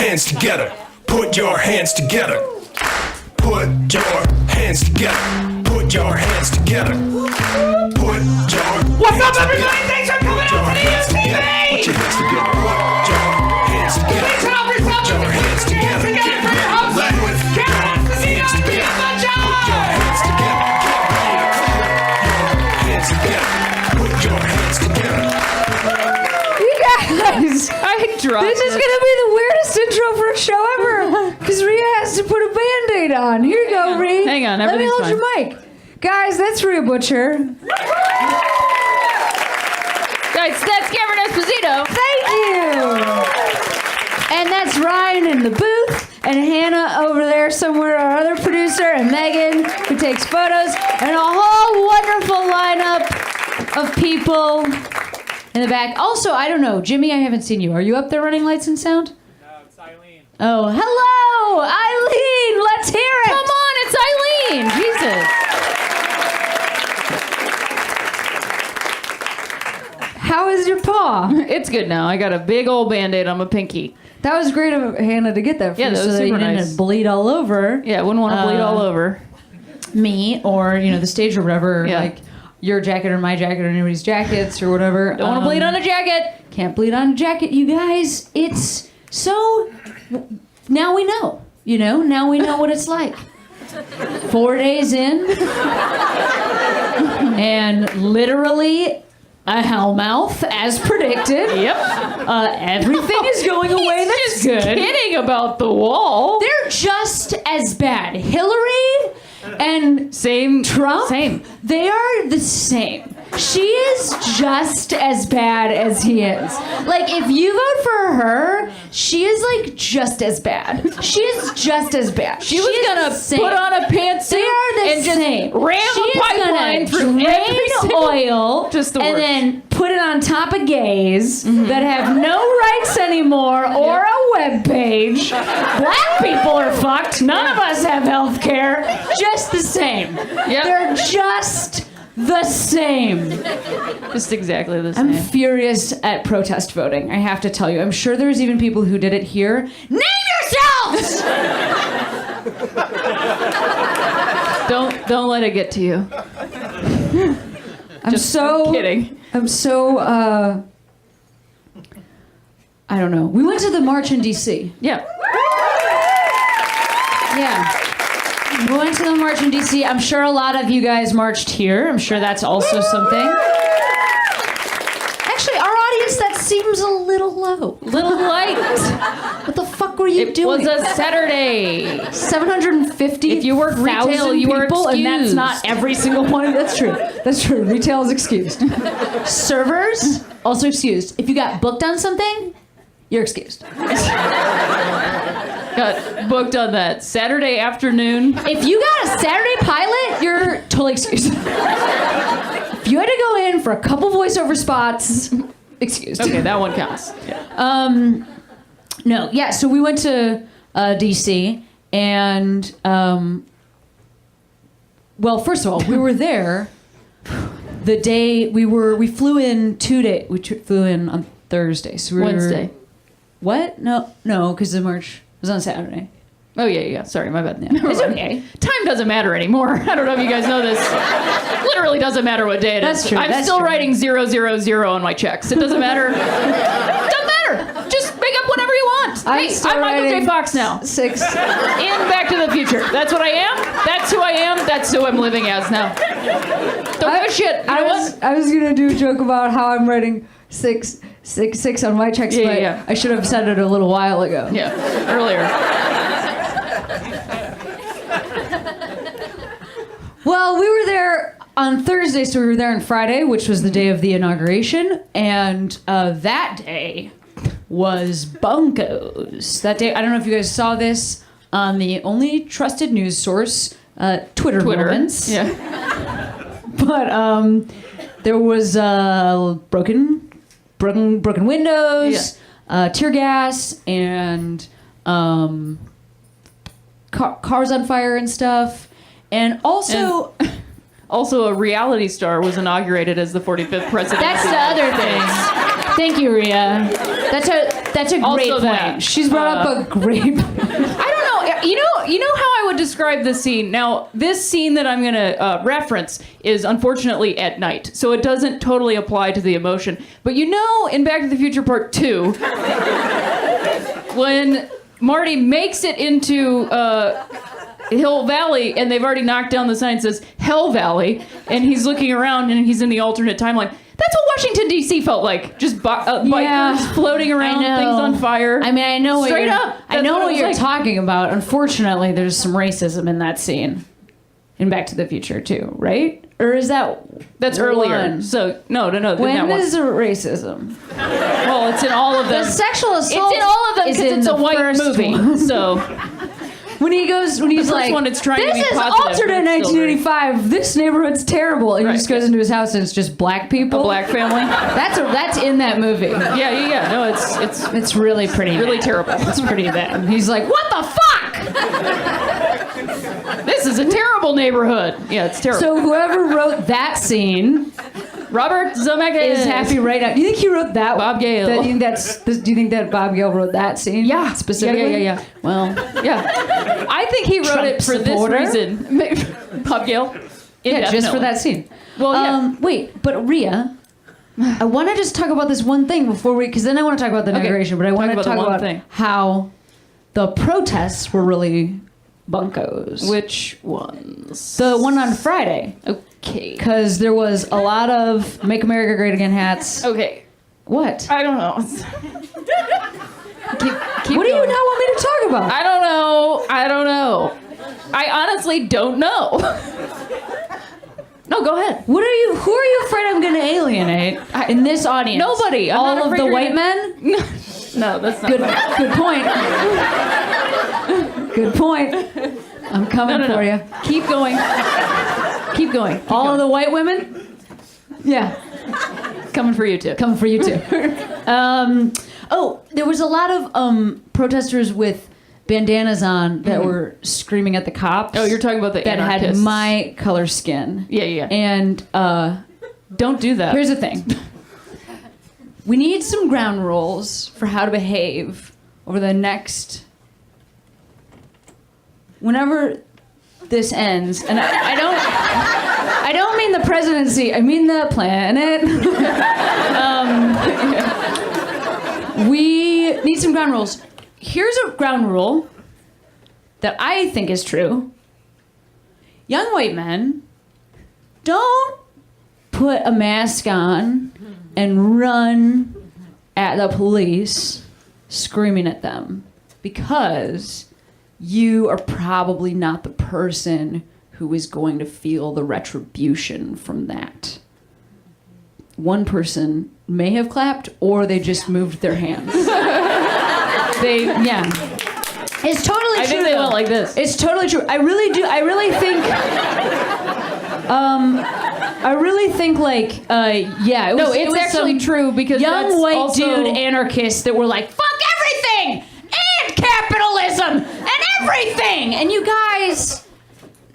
hands together. Put your hands together. Put your hands together. Put your hands together. Put your What's up, everybody? Thanks for coming out to the UTV! Put your hands together. Put your hands together. Thanks for helping yourself. Put your hands together. For your host, Karen Esposito, and Mia Munchausen. Put your hands together. Hands together. Put your hands together. You guys, I dropped this is gonna be the weirdest intro for a show ever. Because Rhea has to put a Band-Aid on. Here you go, Rhea. Hang on, Let me everything's hold fine. your mic. Guys, that's Rhea Butcher. Guys, that's Cameron Esposito. Thank you. And that's Ryan in the booth, and Hannah over there somewhere, our other producer, and Megan, who takes photos, and a whole wonderful lineup of people in the back. Also, I don't know, Jimmy, I haven't seen you. Are you up there running lights and sound? No, it's Eileen. Oh, hello, Eileen. Let's hear it. Come on, it's Eileen. Jesus. How is your paw? It's good now. I got a big old Band-Aid on my pinky. That was great of Hannah to get that for Yeah, you that so was that you super didn't nice. bleed all over Yeah, wouldn't want to bleed all over. me or, the stage or whatever, Yeah. like your jacket or my jacket or anybody's jackets or whatever. Don't want to bleed on a jacket. Can't bleed on a jacket, you guys. It's so... Now we know. Now we know what it's like. 4 days in. And literally a hellmouth, as predicted. Yep. Everything is going away. That's Just good. kidding about the wall. They're just as bad. Hillary and Same. Trump? Same. They are the same. She is just as bad as he is. Like, if you vote for her, she is, like, just as bad. She is just as bad. She was is gonna the same. put on a pantsuit They are the and just same. ram She a is pipeline gonna through every drain single- oil Just the and worst. then put it on top of gays that have no rights anymore or a webpage. Black people are fucked. None of us have health care. Just the same. Yep. They're just the same. Just exactly the same. I'm furious at protest voting, I have to tell you. I'm sure there's even people who did it here. Name yourselves! Don't let it get to you. I'm Just so kidding. I'm so I don't know. We went to the march in DC. Yeah. Yeah. We went to the march in DC. I'm sure a lot of you guys marched here. I'm sure that's also something. Actually, our audience, that seems a little low. Little light. What the fuck were you It doing? was a Saturday. 750. If you work retail, you are people, and that's excused. not every single one. That's true. That's true. Retail is excused. Servers also excused. If you got booked on something, you're excused. Got booked on that Saturday afternoon. If you got a Saturday pilot, you're totally excused. If you had to go in for a couple voiceover spots, excused. Okay, that one counts. Yeah. No, yeah. So we went to DC, and well, first of all, we were there the day we flew in 2 days. We flew in on Thursday. So we Wednesday. Were, what? No, because the march was on Saturday. Oh, yeah. Sorry, my bad. Yeah. It's okay. Time doesn't matter anymore. I don't know if you guys know this. Literally doesn't matter what day it is. That's true, I'm that's still true. writing 000 on my checks. It doesn't matter. Doesn't matter. Just make up whatever you want. I'm Hey, still I'm Michael J. writing Fox now. 6. In Back to the Future. That's what I am. That's who I am. That's who I'm living as now. Don't give a shit. You know what? I was gonna do a joke about how I'm writing 6 on my checks, Yeah, but yeah. I should have said it a little while ago. Yeah, earlier. Well, we were there on Thursday, so we were there on Friday, which was the day of the inauguration, and that day was bunkos. That day, I don't know if you guys saw this on the only trusted news source, Twitter. Moments. Yeah. But there was broken windows, tear gas, and cars on fire and stuff. And also... Also, a reality star was inaugurated as the 45th president. That's the other thing. Thank you, Rhea. That's a Also great point. that. She's brought up a great. I don't know. You know how I would describe this scene? Now, this scene that I'm going to reference is unfortunately at night, so it doesn't totally apply to the emotion. But you know, in Back to the Future Part 2, when Marty makes it into Hill Valley, and they've already knocked down the sign that says Hell Valley, and he's looking around, and he's in the alternate timeline. That's what Washington, D.C. felt like. Just bikers floating around, things on fire. I mean, I know Straight up. I know what you're like. talking about. Unfortunately, there's some racism in that scene. In Back to the Future, too, right? Or is that... That's one? earlier. So, no. When is there racism? Well, it's in all of them. The sexual assault It's in all of them because it's a white movie. One. So... When he's first like, one, it's trying to this be is positive, alternate but it's still 1985. This neighborhood's terrible. And he Right, just goes yeah. into his house and it's just black people. A black family. That's in that movie. Yeah. No, It's really pretty. really bad. terrible. It's pretty bad. He's like, what the fuck? This is a terrible neighborhood. Yeah, it's terrible. So whoever wrote that scene Robert Zemeckis is happy right now. Do you think he wrote that? Bob Gale. Do you think that Bob Gale wrote that scene? Yeah. Specifically? Yeah. Well, Yeah. I think he wrote Trump it for supporter? this reason. Bob Gale. yeah, just for that scene. Well, yeah. Wait, but Rhea, I want to just talk about this one thing before because then I want to talk about the Okay. inauguration, but I want to about the talk one about thing. how the protests were really bunkos. Which ones? The one on Friday. Okay. Because there was a lot of Make America Great Again hats. Okay. What? I don't know. keep What do you going. not want me to talk about? I don't know. I honestly don't know. No, go ahead. Who are you afraid I'm going to alienate in this audience? Nobody. I'm All not of afraid the you're white gonna- men? No, that's not. Good point. Good point. I'm coming No. for you. Keep going. Keep going. All of the white women? Yeah, Coming for you too. coming for you too. There was a lot of protesters with bandanas on that were screaming at the cops. Oh, you're talking about the that had anarchists. my color skin. Yeah. And Don't do that. here's the thing. We need some ground rules for how to behave over the next... Whenever this ends, and I don't mean the presidency, I mean the planet. We need some ground rules. Here's a ground rule that I think is true. Young white men, don't put a mask on and run at the police screaming at them, because you are probably not the person who is going to feel the retribution from that. One person may have clapped, or they just moved their hands. It's totally true. I think they though. went like this. It's totally true. I really do. I really think like, yeah. No, it it's was actually some true because young that's white also... dude anarchists that were like, fuck everything and capitalism and everything. And you guys,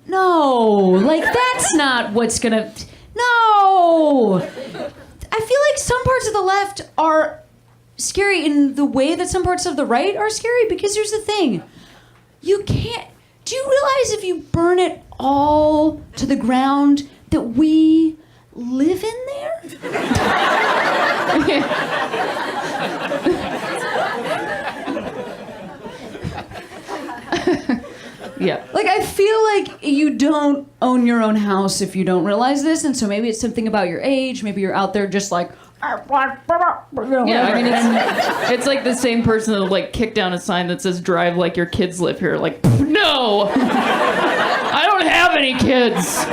no, like that's not what's gonna, no. I feel like some parts of the left are scary in the way that some parts of the right are scary, because here's the thing. You can't, do you realize if you burn it all to the ground that we live in there? Yeah. Like, I feel like you don't own your own house if you don't realize this, and so maybe it's something about your age, maybe you're out there just like, Yeah, I mean, it's like the same person that like kick down a sign that says "Drive like your kids live here." Like, no, I don't have any kids. This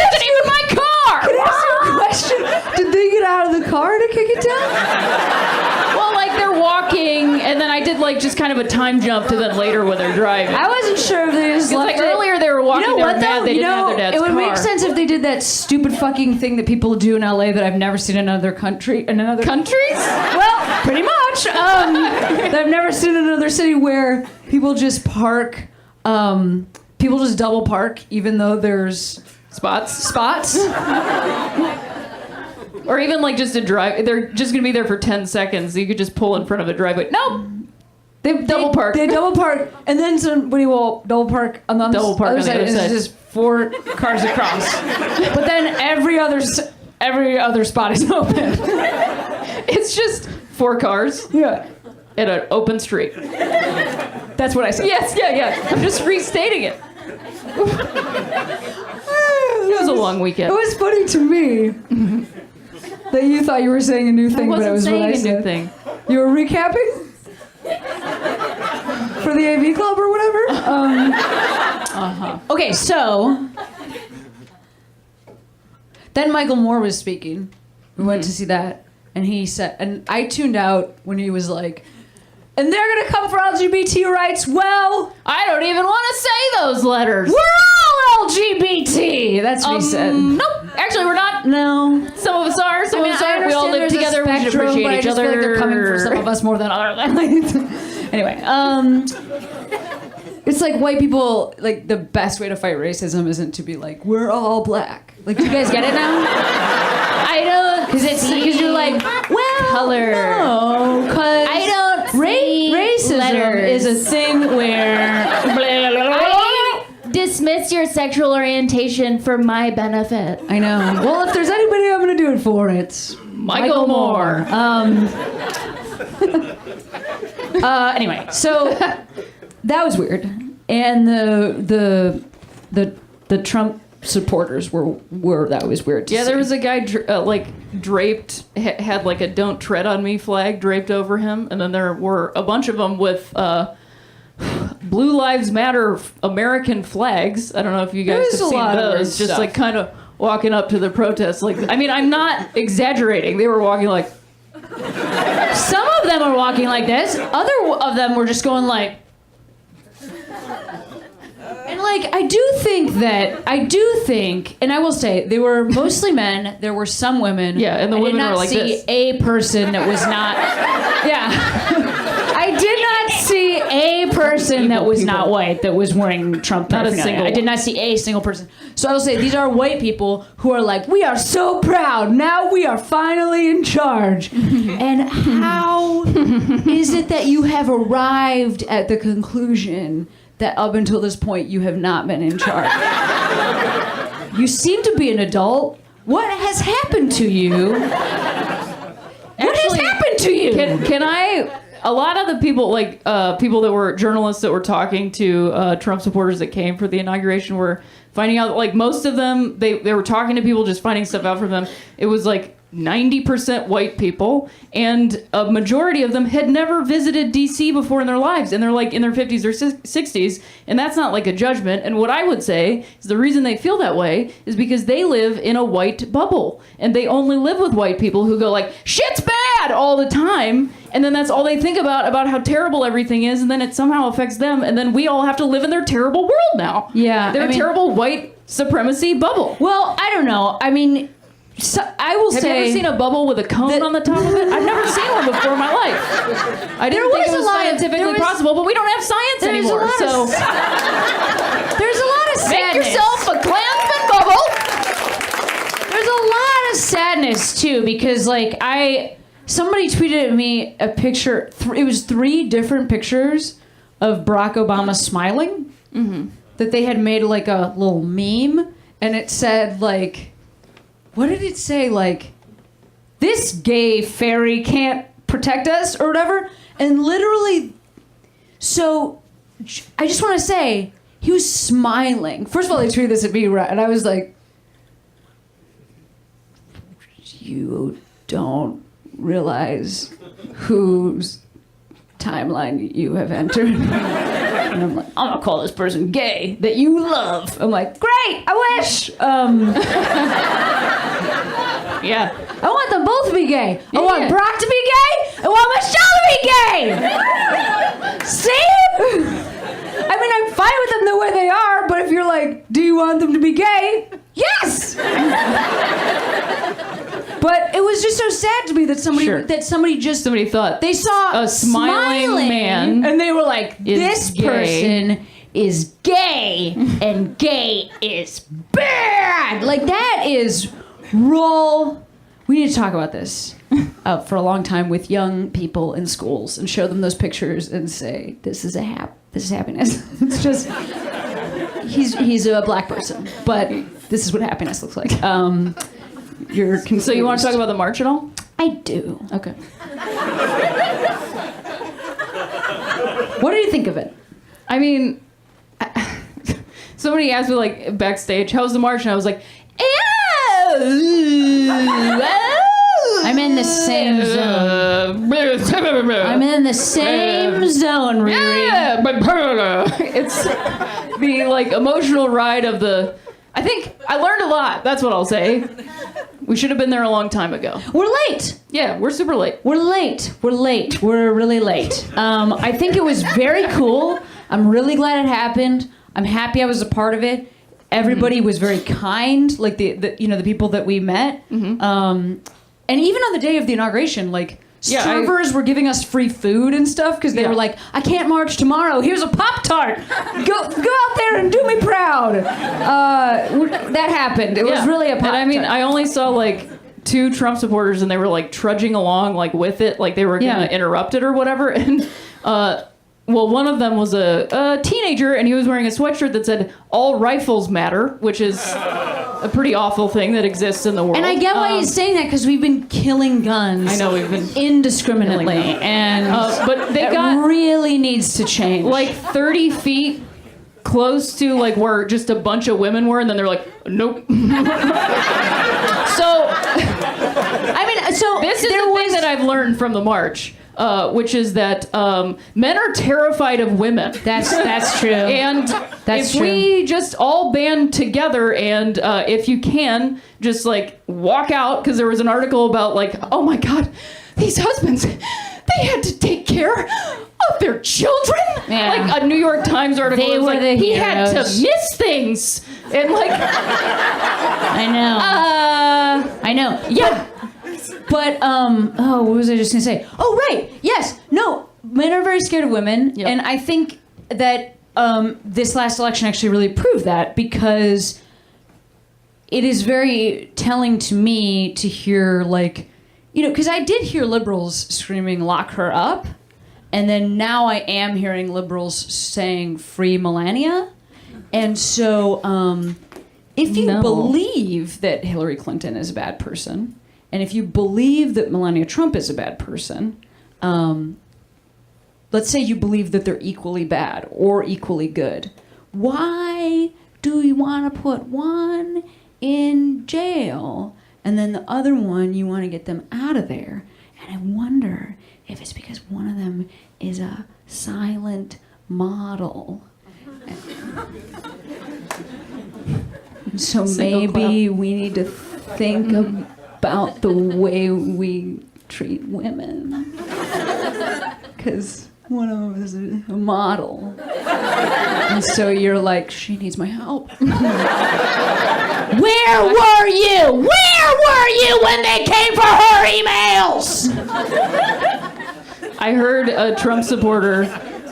isn't even my car. Can I ask you a question? Did they get out of the car to kick it down? Well, like they're walking, and then I did like just kind of a time jump to then later when they're driving. I wasn't sure if they just left like it. earlier they were walking, You know they were what, mad though? they didn't have their dad's it would make car. sense if they did that stupid fucking thing that people do in LA that I've never seen in another country. In another Countries? Well, pretty much. That I've never seen in another city where people just park. People just double park even though there's Spots. spots. Or even like just a drive. They're just gonna be there for 10 seconds. So you could just pull in front of a driveway. Nope. They double park. They double park, and then somebody will double park on the other side. And it's just 4 cars across. But then every other spot is open. It's just 4 cars. Yeah. At an open street. That's what I said. Yes, yeah. I'm just restating it. It was a long weekend. It was funny to me that you thought you were saying a new thing, but it was what I said. New thing. You were recapping for the AV Club or whatever. Okay, so then Michael Moore was speaking. We went to see that, and he said, and I tuned out when he was like, and they're gonna come for LGBT rights. Well, I don't even want to say those letters. we're all LGBT. That's what he said. Nope. Actually, we're not. No. Some of us are. Some of us aren't. We all live together. We should Spectrum, appreciate but I each just other. feel like they're coming for some of us more than others. Anyway, it's like white people. Like the best way to fight racism isn't to be like we're all black. Like, do you guys get it now? I don't. Because you're like, well, color. No, because I don't. Racism letters. is a thing where. I dismiss your sexual orientation for my benefit. I know. Well, if there's anybody I'm going to do it for, it's Michael Moore. Anyway, so that was weird, and the Trump supporters were that was weird. Yeah, there was a guy draped, had like a "Don't Tread on Me" flag draped over him, and then there were a bunch of them with Blue Lives Matter American flags. I don't know if you guys have seen those. Just like kind of walking up to the protest. Like, I mean, I'm not exaggerating. They were walking like. Some of them were walking like this. Other of them were just going like. And like, I do think, and I will say, they were mostly men. There were some women. Yeah, and the women were like this. I did not see a person that was not. Yeah. I did not see a person that was not white that was wearing Trump paraphernalia. Not a single. I did not see a single person. So I will say, these are white people who are like, we are so proud. Now we are finally in charge. And how is it that you have arrived at the conclusion that up until this point you have not been in charge? You seem to be an adult. What has happened to you? What has happened to you? Can I? A lot of the people, like people that were journalists that were talking to Trump supporters that came for the inauguration, were finding out, like, most of them, they were talking to people, just finding stuff out from them. It was like 90% white people, and a majority of them had never visited DC before in their lives, and they're like in their 50s or 60s, and that's not like a judgment. And what I would say is the reason they feel that way is because they live in a white bubble, and they only live with white people who go like, shit's bad all the time, and then that's all they think about how terrible everything is, and then it somehow affects them, and then we all have to live in their terrible world now. Yeah, their terrible white supremacy bubble. Well, I don't know. I mean, so I will say. Have you ever seen a bubble with a cone on the top of it? I've never seen one before in my life. I didn't think it was scientifically possible, but we don't have science anymore. So there's a lot of sadness. Make yourself a Klansman bubble. There's a lot of sadness too, because like somebody tweeted at me a picture. It was 3 different pictures of Barack Obama smiling that they had made like a little meme, and it said like. What did it say? Like, this gay fairy can't protect us or whatever. And literally, so I just want to say, he was smiling. First of all, they tweeted this at me, and I was like, you don't realize whose timeline you have entered. And I'm like, I'm gonna call this person gay that you love. I'm like, great, I wish. Yeah. I want them both to be gay. I want Brock to be gay. I want Michelle to be gay. See? I mean, I'm fine with them the way they are, but if you're like, do you want them to be gay? Yes. But it was just so sad to me that somebody thought they saw a smiling man, and they were like, this person is gay, and gay is bad. Like, that is roll We need to talk about this for a long time with young people in schools and show them those pictures and say, this is happiness. It's just, he's a black person, but this is what happiness looks like. You're confused. So you want to talk about the march at all? I do. Okay. What do you think of it? I mean, somebody asked me like backstage, "How's the march?" And I was like, I'm in the same zone. I'm in the same zone, Riri. Yeah, but it's the like emotional ride of the. I think I learned a lot. That's what I'll say. We should have been there a long time ago. We're late. Yeah, we're super late. We're late. We're late. We're really late. I think it was very cool. I'm really glad it happened. I'm happy I was a part of it. Everybody was very kind, like the people that we met. And even on the day of the inauguration, like servers were giving us free food and stuff because they were like, I can't march tomorrow. Here's a Pop-Tart. Go out there and do me proud. That happened. It was really a Pop-Tart. And I mean, I only saw like 2 Trump supporters and they were like trudging along like with it, like they were gonna interrupt it or whatever. And well, one of them was a teenager, and he was wearing a sweatshirt that said, all rifles matter, which is a pretty awful thing that exists in the world. And I get why he's saying that, because we've been killing guns. I know, we've been indiscriminately. And but they it got really needs to change. like 30 feet close to like where just a bunch of women were, and then they're like, nope. So, I mean, so this is the thing that I've learned from the march. Which is that men are terrified of women. That's true. And we just all band together, and if you can, just like walk out, because there was an article about like, oh my God, these husbands, they had to take care of their children. Yeah. Like a New York Times article. They was were like, the he had to heroes. miss things, and like, I know. Yeah. But, what was I just gonna say? Oh, right, yes, no, men are very scared of women, and I think that this last election actually really proved that, because it is very telling to me to hear, like, because I did hear liberals screaming, lock her up, and then now I am hearing liberals saying, free Melania, and so, if you believe that Hillary Clinton is a bad person, and if you believe that Melania Trump is a bad person, let's say you believe that they're equally bad or equally good, why do you want to put one in jail and then the other one you want to get them out of there? And I wonder if it's because one of them is a silent model. So maybe we need to think about the way we treat women, because one of them is a model, and so you're like, she needs my help. Where were you? Where were you when they came for her emails? I heard a Trump supporter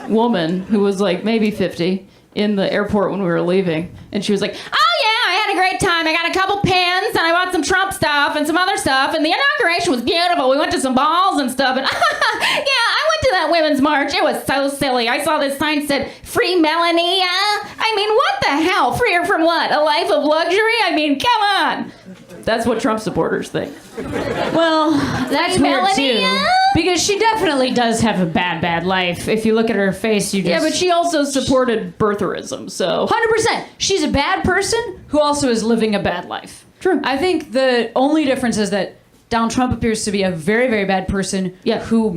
woman who was like maybe 50 in the airport when we were leaving, and she was like, oh yeah, I had a great time. I got a couple pins, and I bought some Trump stuff and some other stuff, and the inauguration was beautiful. We went to some balls and stuff, and yeah, I went to that women's march. It was so silly. I saw this sign that said, free Melania. I mean, what the hell? Free her from what? A life of luxury? I mean, come on. That's what Trump supporters think. Well, that's weird Melania? too. Because she definitely does have a bad life. If you look at her face, you just... Yeah, but she also supported birtherism, so... 100%. She's a bad person who also is living a bad life. True. I think the only difference is that Donald Trump appears to be a very, very bad person who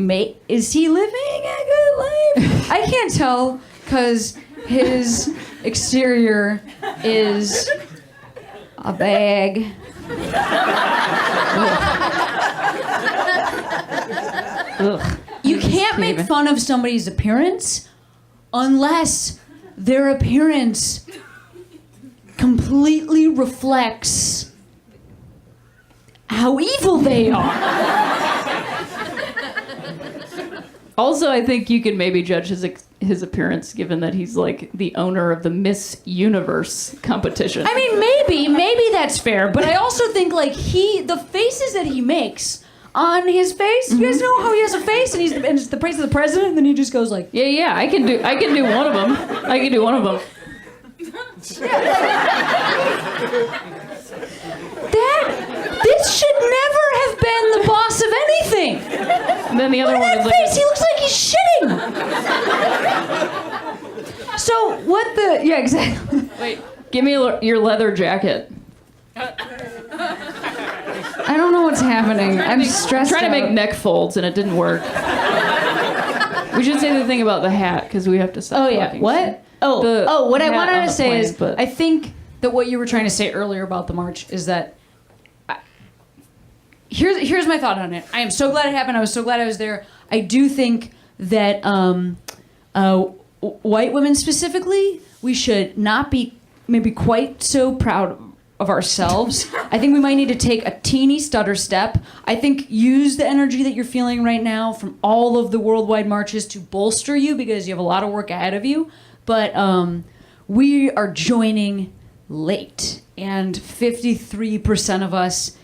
is he living a good life? I can't tell, because his exterior is a bag. Ugh. You can't make fun of somebody's appearance unless their appearance completely reflects how evil they are. Also, I think you can maybe judge his his appearance, given that he's like the owner of the Miss Universe competition. I mean, maybe that's fair, but I also think like the faces that he makes on his face. You guys know how he has a face, and it's the face of the president, and then he just goes like, yeah, I can do one of them. I can do one of them. This should never have been the boss of anything. And then the other one is like, face, he looks like he's shitting. So what the? Yeah, exactly. wait, give me your leather jacket. I don't know what's happening. I'm stressed. I'm trying to make neck folds, and it didn't work. We should say the thing about the hat because we have to stop. Oh yeah. talking. What? What I hat wanted on to the say plane, is, but- I think that what you were trying to say earlier about the march is that. Here's my thought on it. I am so glad it happened. I was so glad I was there. I do think that white women specifically, we should not be maybe quite so proud of ourselves. I think we might need to take a teeny stutter step. I think use the energy that you're feeling right now from all of the worldwide marches to bolster you because you have a lot of work ahead of you. But we are joining late, and 53% of us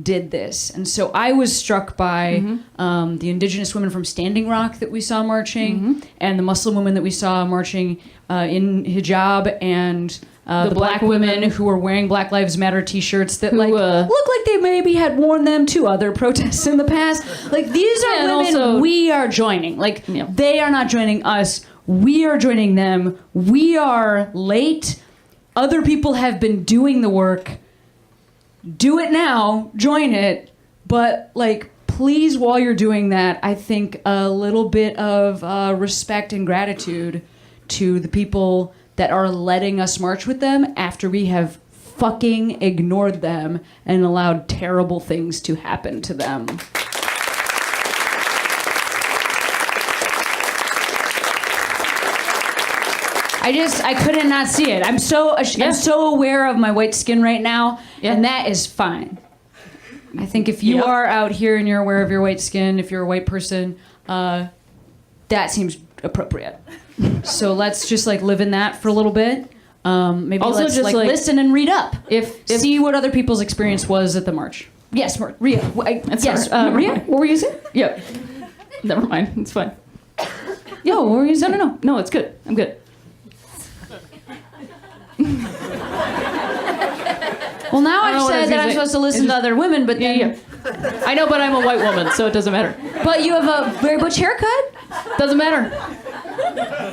did this. And so I was struck by the indigenous women from Standing Rock that we saw marching, and the Muslim women that we saw marching in hijab, and the black women who were wearing Black Lives Matter t-shirts that look like they maybe had worn them to other protests in the past. Like, these are women also, we are joining. Like, they are not joining us. We are joining them. We are late. Other people have been doing the work. Do it now, join it, but like, please, while you're doing that, I think a little bit of respect and gratitude to the people that are letting us march with them after we have fucking ignored them and allowed terrible things to happen to them. I couldn't not see it. I'm so aware of my white skin right now, and that is fine. I think if you are out here and you're aware of your white skin, if you're a white person, that seems appropriate. So let's just like live in that for a little bit. Maybe also let's just like listen and read up. If See what other people's experience was at the march. Yes, Ria. Ria, what were you saying? Yeah. Never mind. It's fine. Yo, what were you saying? No, it's good. I'm good. Well, now I've know what I said was that gonna I'm say. supposed to listen to other women, but then... Yeah. I know, but I'm a white woman, so it doesn't matter. But you have a very butch haircut? Doesn't matter.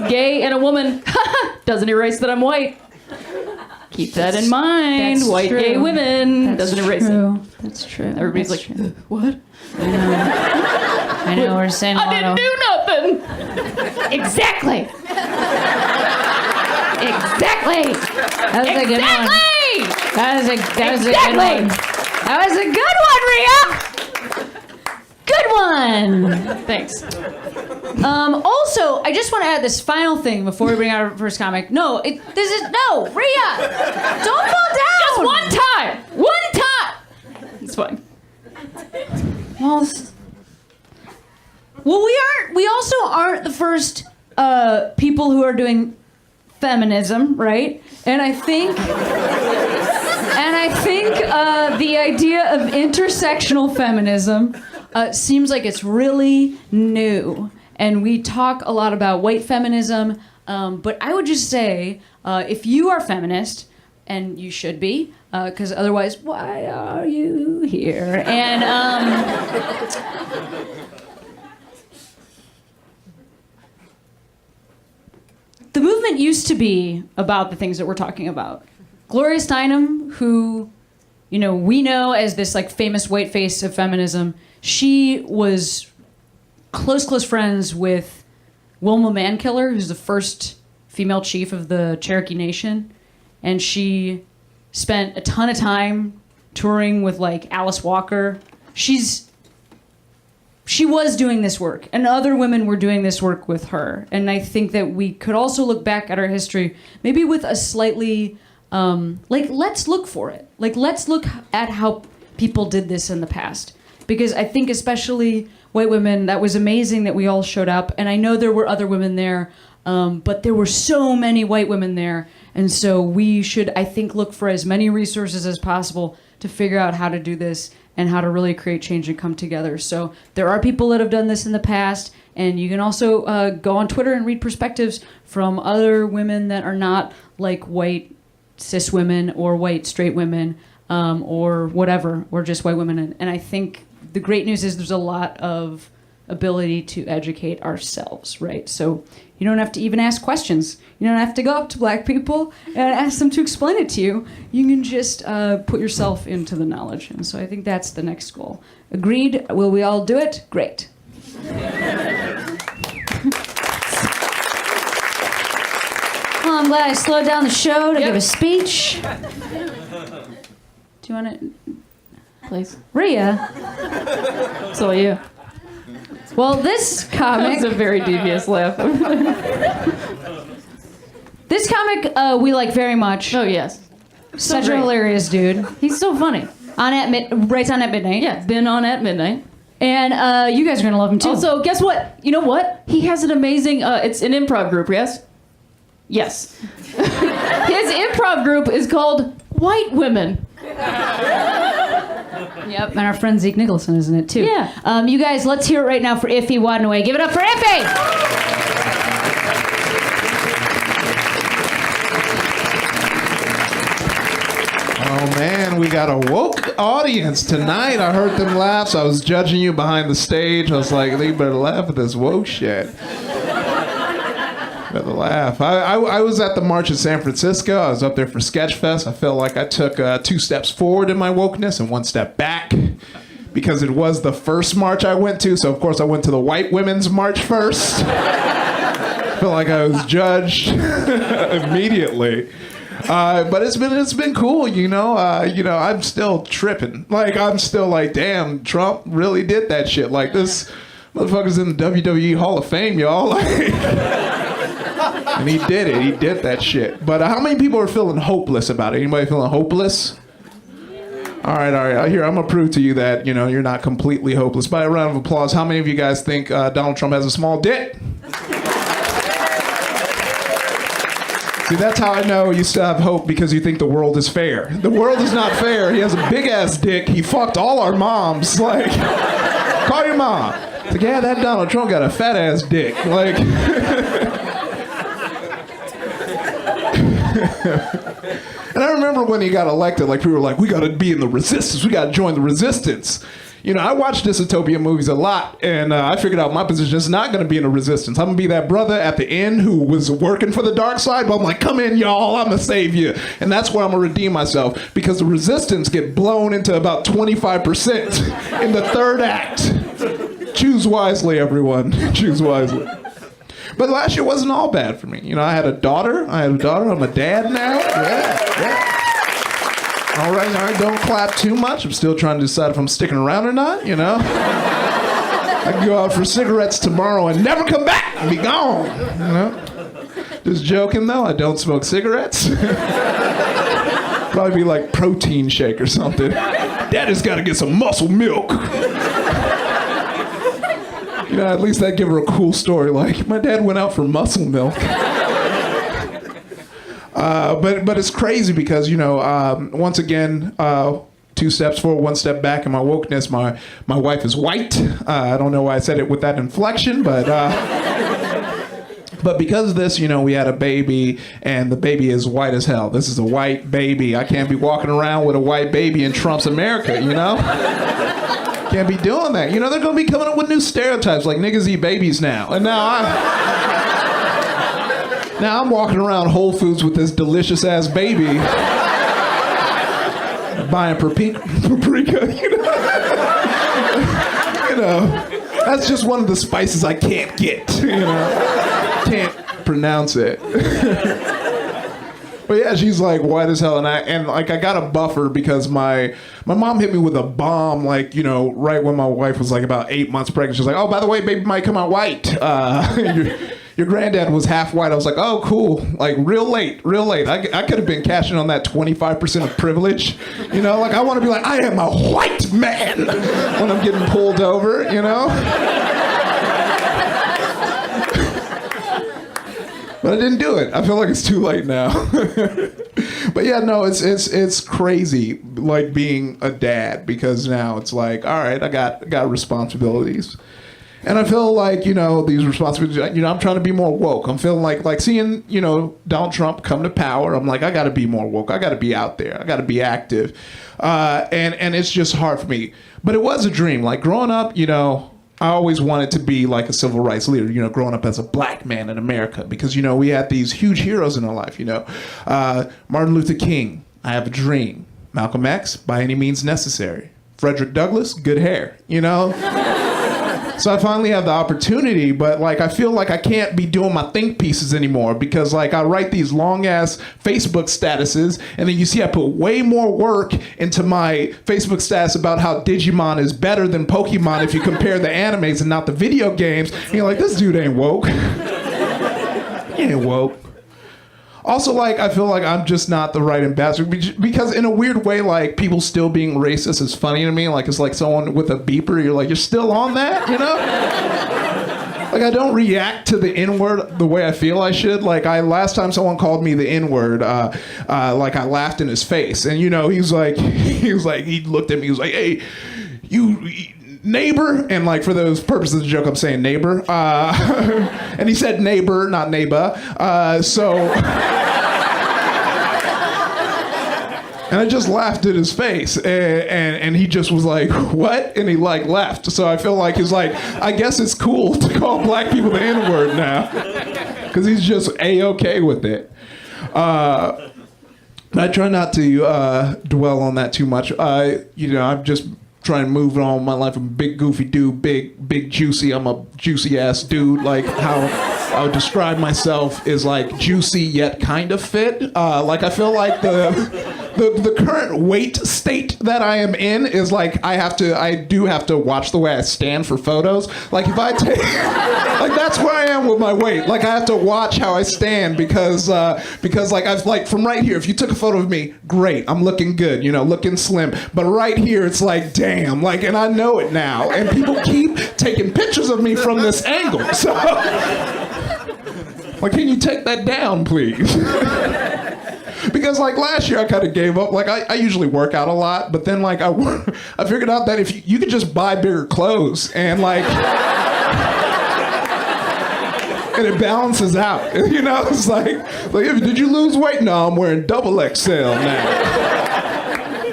Gay and a woman doesn't erase that I'm white. Keep that in mind. That's White true. gay women doesn't erase it. That's true. Everybody's That's like, true. what? I know, we're saying a I lot didn't of... do nothing. Exactly. Exactly. That was a good one. That was a good one. That was a good one, Ria. Good one. Thanks. Also, I just want to add this final thing before we bring out our first comic. No, Ria. Don't fall down. Just one time. One time. It's fine. Well, we also aren't the first people who are doing feminism, right? And I think the idea of intersectional feminism seems like it's really new. And we talk a lot about white feminism, but I would just say, if you are feminist, and you should be, because otherwise, why are you here? And the movement used to be about the things that we're talking about. Gloria Steinem, who, we know as this like famous white face of feminism, she was close friends with Wilma Mankiller, who's the first female chief of the Cherokee Nation, and she spent a ton of time touring with like Alice Walker. She was doing this work, and other women were doing this work with her. And I think that we could also look back at our history, maybe with a slightly, let's look for it. Like, let's look at how people did this in the past. Because I think especially white women, that was amazing that we all showed up. And I know there were other women there But there were so many white women there. And so we should, I think, look for as many resources as possible to figure out how to do this and how to really create change and come together. So there are people that have done this in the past, and you can also go on Twitter and read perspectives from other women that are not like white cis women or white straight women or whatever, or just white women. And I think the great news is there's a lot of ability to educate ourselves, right? So you don't have to even ask questions. You don't have to go up to black people and ask them to explain it to you. You can just put yourself into the knowledge. And so I think that's the next goal. Agreed? Will we all do it? Great. Well, I'm glad I slowed down the show to give a speech. Do you want to? Please. Rhea? It's all you. Well, this comic... That was a very devious laugh. This comic we like very much. Oh, yes. Such a great. hilarious dude. He's so funny. Writes on at midnight. Yeah, been on at midnight. And you guys are going to love him too. Also, guess what? You know what? He has an amazing, it's an improv group, yes? Yes. His improv group is called White Women. Yep, and our friend Zeke Nicholson is in it too. Yeah. You guys, let's hear it right now for Iffy Wadaway. Give it up for Iffy! Oh man, we got a woke audience tonight. I heard them laugh, so I was judging you behind the stage. I was like, they better laugh at this woke shit. Better laugh. I was at the march in San Francisco. I was up there for Sketchfest. I felt like I took 2 steps forward in my wokeness and 1 step back because it was the first march I went to. So of course I went to the white women's march first. I felt like I was judged immediately. But it's been cool, you know. I'm still tripping. Like I'm still like, damn, Trump really did that shit. Like this motherfucker's in the WWE Hall of Fame, y'all. And he did it. He did that shit. But how many people are feeling hopeless about it? Anybody feeling hopeless? All right. Here, I'm gonna prove to you that you're not completely hopeless. By a round of applause, how many of you guys think Donald Trump has a small dick? See, that's how I know you still have hope, because you think the world is fair. The world is not fair. He has a big ass dick. He fucked all our moms. Like, call your mom. It's like, yeah, that Donald Trump got a fat ass dick. Like. And I remember when he got elected, like people were like, we gotta be in the resistance. We gotta join the resistance. I watch dystopian movies a lot, and I figured out my position is not going to be in a resistance. I'm going to be that brother at the end who was working for the dark side, but I'm like, come in, y'all, I'm going to save you. And that's where I'm going to redeem myself, because the resistance get blown into about 25% in the 3rd act. Choose wisely, everyone. Choose wisely. But last year wasn't all bad for me. I had a daughter. I'm a dad now. Yeah. All right, don't clap too much. I'm still trying to decide if I'm sticking around or not, I can go out for cigarettes tomorrow and never come back and be gone, Just joking, though. I don't smoke cigarettes. Probably be like protein shake or something. Daddy's got to get some muscle milk. At least that'd give her a cool story. Like, my dad went out for muscle milk. But it's crazy because, once again, 2 steps forward, 1 step back in my wokeness. My wife is white. I don't know why I said it with that inflection, but because of this, we had a baby, and the baby is white as hell. This is a white baby. I can't be walking around with a white baby in Trump's America, Can't be doing that. They're going to be coming up with new stereotypes, like niggas eat babies now. And now I'm walking around Whole Foods with this delicious ass baby, buying paprika. That's just one of the spices I can't get. Can't pronounce it. But yeah, she's like white as hell, and I got a buffer because my mom hit me with a bomb, right when my wife was like about 8 months pregnant. She was like, oh, by the way, baby might come out white. Your granddad was half white. I was like, oh, cool. Like, real late. I could have been cashing on that 25% of privilege. I want to be like, I am a white man when I'm getting pulled over, But I didn't do it. I feel like it's too late now. But yeah, no, it's crazy, like being a dad, because now it's like, all right, I got responsibilities. And I feel like, these responsibilities, I'm trying to be more woke. I'm feeling like seeing, Donald Trump come to power. I'm like, I got to be more woke. I got to be out there. I got to be active. And it's just hard for me. But it was a dream. Like growing up, I always wanted to be like a civil rights leader, growing up as a black man in America, because, we had these huge heroes in our life, Martin Luther King, I have a dream. Malcolm X, by any means necessary. Frederick Douglass, good hair, So I finally have the opportunity, but I feel like I can't be doing my think pieces anymore, because I write these long ass Facebook statuses, and then you see I put way more work into my Facebook status about how Digimon is better than Pokemon if you compare the animes and not the video games. And you're like, this dude ain't woke. He ain't woke. Also, I feel like I'm just not the right ambassador, because in a weird way, people still being racist is funny to me. It's like someone with a beeper. You're like, you're still on that, I don't react to the N-word the way I feel I should. Last time someone called me the N-word, I laughed in his face. And, he looked at me, he was like, hey, you neighbor, and for those purposes of the joke, I'm saying neighbor, and he said neighbor, not neighbor, and I just laughed at his face, and he just was like, what? And he left. So I feel like he's like, I guess it's cool to call black people the N-word now, because he's just A-okay with it. I try not to dwell on that too much. I'm just trying to move on my life. I'm a big goofy dude, big juicy. I'm a juicy ass dude. How I would describe myself is juicy yet kind of fit. I feel like the current weight state that I am in is I do have to watch the way I stand for photos. If I take that's where I am with my weight. I have to watch how I stand because I've from right here, if you took a photo of me, great, I'm looking good, looking slim. But right here, it's damn, and I know it now, and people keep taking pictures of me from this angle. So, can you take that down, please? Because last year I kind of gave up. I usually work out a lot, but then I figured out that if you could just buy bigger clothes and and it balances out. It's did you lose weight? No, I'm wearing double XL now.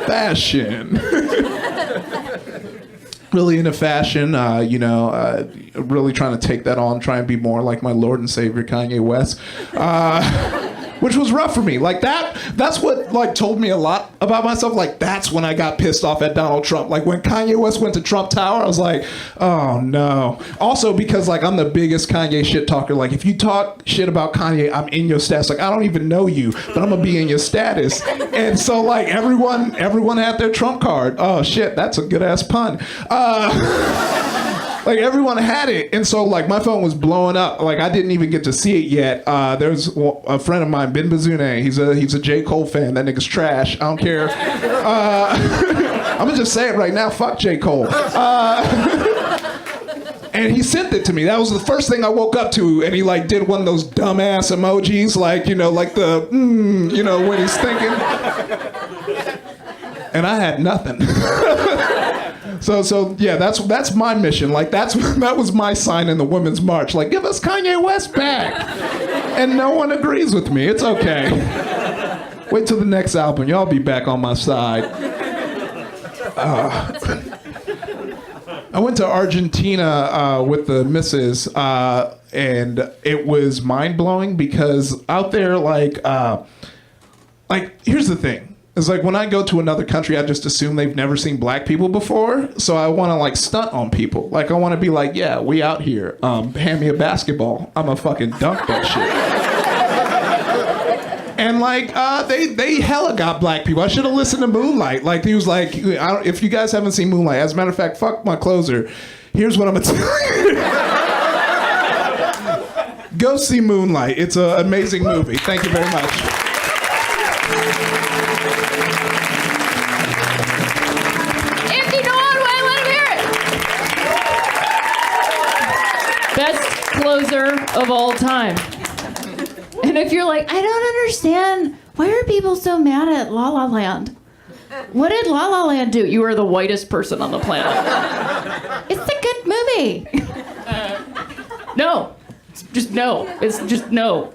Fashion. Really into fashion, really trying to take that on, try and be more like my Lord and Savior Kanye West, which was rough for me. That's what told me a lot about myself. That's when I got pissed off at Donald Trump. When Kanye West went to Trump Tower, I was like, oh no. Also because I'm the biggest Kanye shit talker. If you talk shit about Kanye, I'm in your status. I don't even know you, but I'm gonna be in your status. And so everyone had their Trump card. Oh shit, that's a good ass pun. Everyone had it, and so my phone was blowing up. I didn't even get to see it yet. There's a friend of mine, Ben Bazune. He's a J. Cole fan. That nigga's trash. I don't care. I'm gonna just say it right now. Fuck J. Cole. And he sent it to me. That was the first thing I woke up to, and he did one of those dumbass emojis, the when he's thinking. And I had nothing. So yeah, that's my mission. That was my sign in the Women's March. Give us Kanye West back. And no one agrees with me. It's okay. Wait till the next album. Y'all be back on my side. I went to Argentina with the missus, and it was mind-blowing because out there, here's the thing. It's when I go to another country, I just assume they've never seen black people before. So I want to stunt on people. I want to be yeah, we out here. Hand me a basketball. I'm a fucking dunk that shit. And they hella got black people. I should have listened to Moonlight. He was if you guys haven't seen Moonlight, as a matter of fact, fuck my closer. Here's what I'm gonna tell you. Go see Moonlight. It's an amazing movie. Thank you very much. Best closer of all time. And if you're like, I don't understand, why are people so mad at La La Land? What did La La Land do? You are the whitest person on the planet. It's a good movie. No. It's just no. It's just no.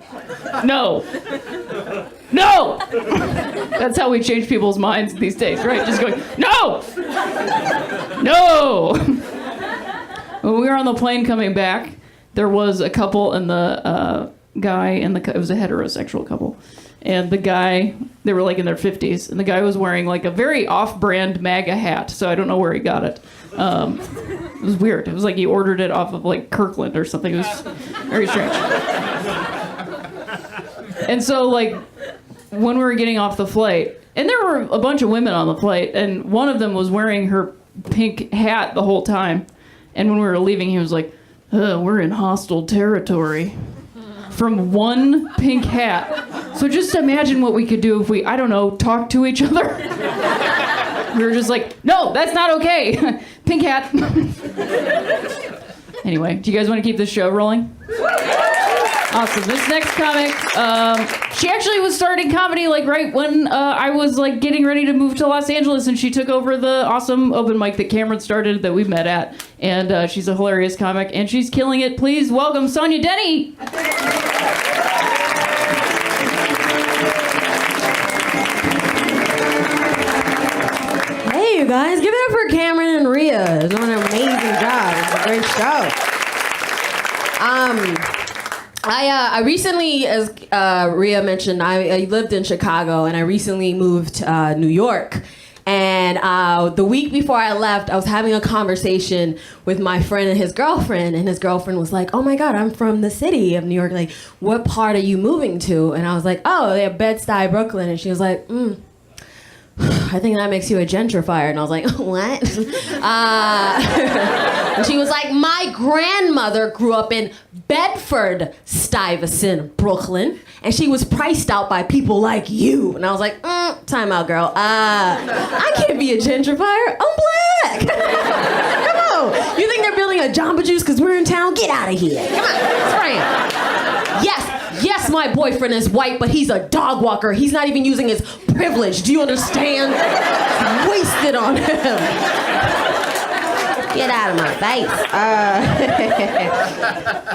No. No! That's how we change people's minds these days, right? Just going, no! No! When we were on the plane coming back, there was a couple and the guy and it was a heterosexual couple. And the guy, they were like in their 50s, and the guy was wearing like a very off-brand MAGA hat, so I don't know where he got it. It was weird. It was like he ordered it off of like Kirkland or something. It was very strange. And so like when we were getting off the flight, and there were a bunch of women on the flight, and one of them was wearing her pink hat the whole time. And when we were leaving, he was like, we're in hostile territory. From one pink hat. So just imagine what we could do if we, I don't know, talked to each other. We were just like, no, that's not okay. Pink hat. Anyway, do you guys want to keep this show rolling? Awesome. This next comic, she actually was starting comedy like right when I was like getting ready to move to Los Angeles, and she took over the awesome open mic that Cameron started that we met at. And she's a hilarious comic, and she's killing it. Please welcome Sonia Denny. Hey, you guys, give it up for Cameron and Rhea. They're doing an amazing job. It's a great show. I recently, as Rhea mentioned, I lived in Chicago, and I recently moved to New York. And the week before I left, I was having a conversation with my friend and his girlfriend was like, oh my God, I'm from the city of New York. Like, what part are you moving to? And I was like, oh, they're Bed-Stuy, Brooklyn. And she was like, I think that makes you a gentrifier. And I was like, what? And she was like, my grandmother grew up in Bedford-Stuyvesant, Brooklyn, and she was priced out by people like you. And I was like, time out, girl. I can't be a gentrifier. I'm black. Come on. You think they're building a Jamba Juice because we're in town? Get out of here. Come on. It's right. Yes, my boyfriend is white, but he's a dog walker. He's not even using his privilege. Do you understand? Wasted on him. Get out of my face.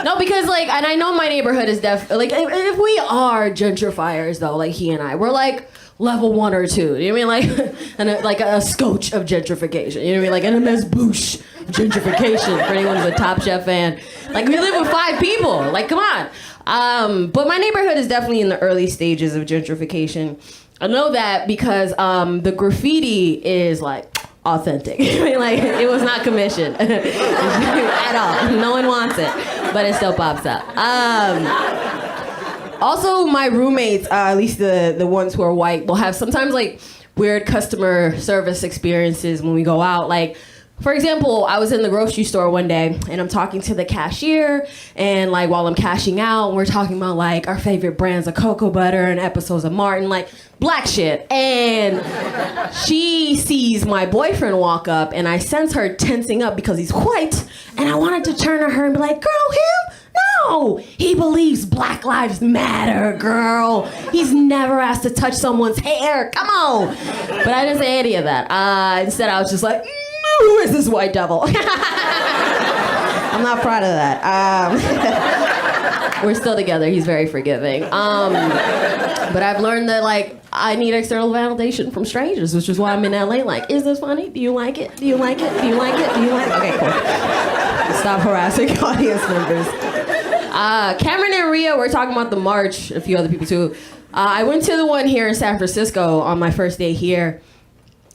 No, because like, and I know my neighborhood is like, if we are gentrifiers though, like he and I, we're like level 1 or 2. You know what I mean? Like, and like a scotch of gentrification. You know what I mean? Like an amuse-bouche gentrification for anyone who's a Top Chef fan. Like we live with 5 people. Like, come on. But my neighborhood is definitely in the early stages of gentrification. I know that because the graffiti is like authentic. I mean, like it was not commissioned at all. No one wants it, but it still pops up. Also, my roommates, at least the ones who are white, will have sometimes like weird customer service experiences when we go out. Like, for example, I was in the grocery store one day and I'm talking to the cashier, and like while I'm cashing out, we're talking about like our favorite brands of cocoa butter and episodes of Martin, like black shit. And she sees my boyfriend walk up, and I sense her tensing up because he's white, and I wanted to turn to her and be like, girl, him? No, he believes Black Lives Matter, girl. He's never asked to touch someone's hair. Come on. But I didn't say any of that. Instead, I was just like, who is this white devil? I'm not proud of that. We're still together. He's very forgiving. But I've learned that, like, I need external validation from strangers, which is why I'm in LA. Like, is this funny? Do you like it? Do you like it? Do you like it? Do you like it? Okay, cool. Stop harassing audience members. Cameron and Rhea were talking about the march, a few other people too. I went to the one here in San Francisco on my first day here.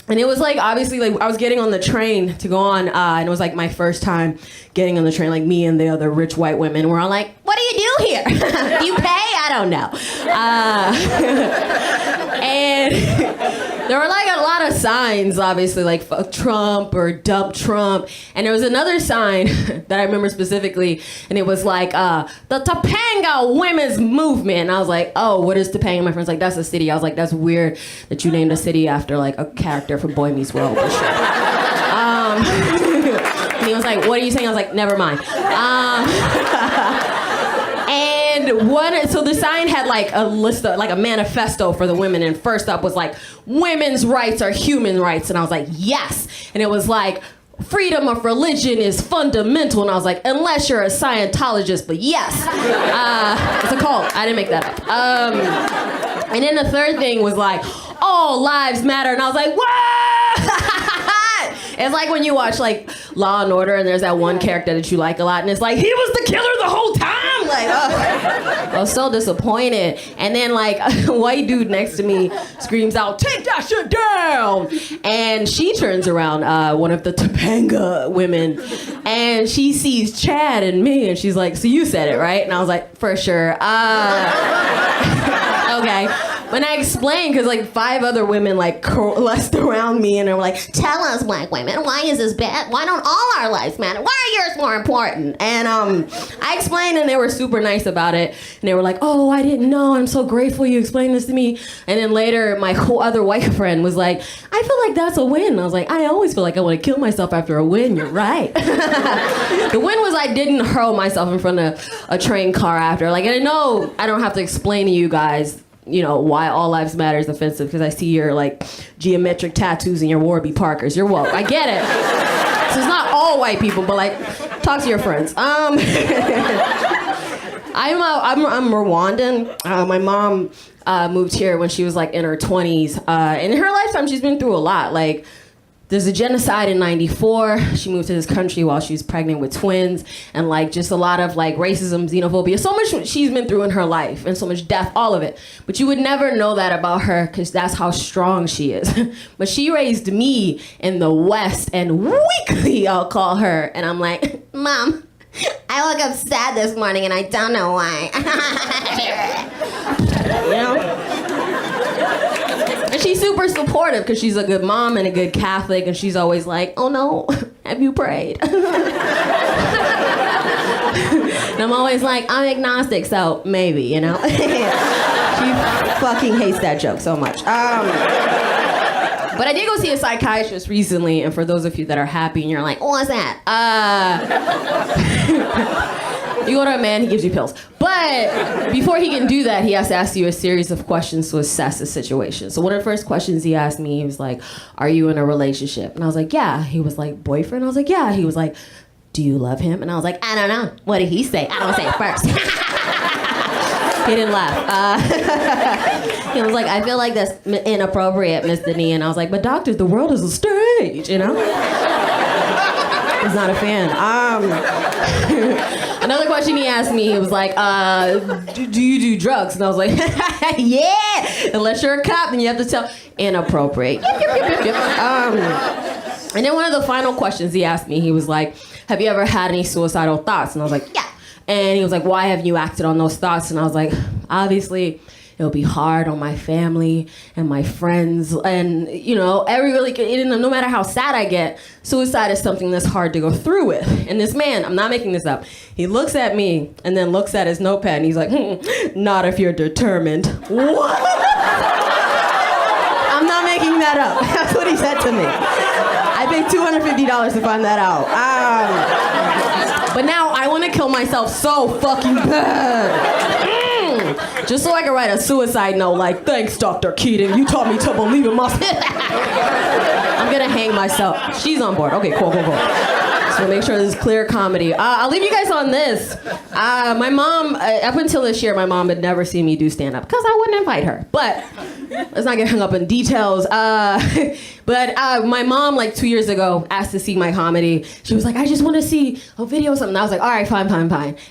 And it was like, obviously, like I was getting on the train to go on, and it was like my first time getting on the train, like me and the other rich white women were all like, what do you do here? Do you pay? I don't know. And there were like a lot of signs, obviously, like fuck Trump or dump Trump. And there was another sign that I remember specifically, and it was like, the Topanga Women's Movement. And I was like, oh, what is Topanga? My friend's like, that's a city. I was like, that's weird that you named a city after like a character from Boy Meets World. For sure. And he was like, what are you saying? I was like, never mind. And So the sign had like a list of, like a manifesto for the women, and first up was like, women's rights are human rights, and I was like, yes. And it was like, freedom of religion is fundamental, and I was like, unless you're a Scientologist, but yes. It's a cult. I didn't make that up. And then the third thing was like, all lives matter, and I was like, what? It's like when you watch like Law and Order and there's that one character that you like a lot and it's like, he was the killer the whole time. Like, I was so disappointed. And then like a white dude next to me screams out, take that shit down. And she turns around, one of the Topanga women, and she sees Chad and me and she's like, so you said it, right? And I was like, for sure. Okay. When I explained, because like 5 other women like coalesced around me and they were like, tell us, black women, why is this bad? Why don't all our lives matter? Why are yours more important? And I explained and they were super nice about it. And they were like, oh, I didn't know. I'm so grateful you explained this to me. And then later, my whole other white friend was like, I feel like that's a win. I was like, I always feel like I want to kill myself after a win. You're right. The win was I didn't hurl myself in front of a train car after. Like, and I know I don't have to explain to you guys, you know, why all lives matter is offensive, because I see your like geometric tattoos and your Warby Parkers. You're woke. I get it. So it's not all white people, but like, talk to your friends. I'm Rwandan. My mom moved here when she was like in her 20s. And in her lifetime, she's been through a lot. Like, there's a genocide in '94. She moved to this country while she was pregnant with twins, and like just a lot of like racism, xenophobia, so much she's been through in her life, and so much death, all of it. But you would never know that about her because that's how strong she is. But she raised me in the West, and weekly I'll call her, and I'm like, Mom, I woke up sad this morning, and I don't know why. You know? And she's super supportive because she's a good mom and a good Catholic, and she's always like, oh no, have you prayed? And I'm always like, I'm agnostic, so maybe, you know? She fucking hates that joke so much. But I did go see a psychiatrist recently, and for those of you that are happy and you're like, what's that? You go to a man, he gives you pills. But before he can do that, he has to ask you a series of questions to assess the situation. So one of the first questions he asked me, he was like, are you in a relationship? And I was like, yeah. He was like, boyfriend? I was like, yeah. He was like, do you love him? And I was like, I don't know. What did he say? I don't say it first. He didn't laugh. He was like, I feel like that's inappropriate, Miss Denise. And I was like, but doctor, the world is a stage, you know? He's not a fan. Another question he asked me, he was like, do you do drugs? And I was like, yeah, unless you're a cop, then you have to tell. Inappropriate. And then one of the final questions he asked me, he was like, have you ever had any suicidal thoughts? And I was like, yeah. And he was like, why haven't you acted on those thoughts? And I was like, obviously, it'll be hard on my family and my friends, and you know, no matter how sad I get, suicide is something that's hard to go through with. And this man, I'm not making this up, he looks at me and then looks at his notepad and he's like, not if you're determined. What? I'm not making that up. That's what he said to me. I paid $250 to find that out. But now I want to kill myself so fucking bad. Just so I can write a suicide note like, thanks, Dr. Keating, you taught me to believe in myself. I'm gonna hang myself. She's on board. Okay, cool. So make sure this is clear comedy. I'll leave you guys on this. My mom, up until this year, my mom had never seen me do stand-up because I wouldn't invite her. But let's not get hung up in details. But my mom, like 2 years ago, asked to see my comedy. She was like, I just want to see a video or something. I was like, all right, fine.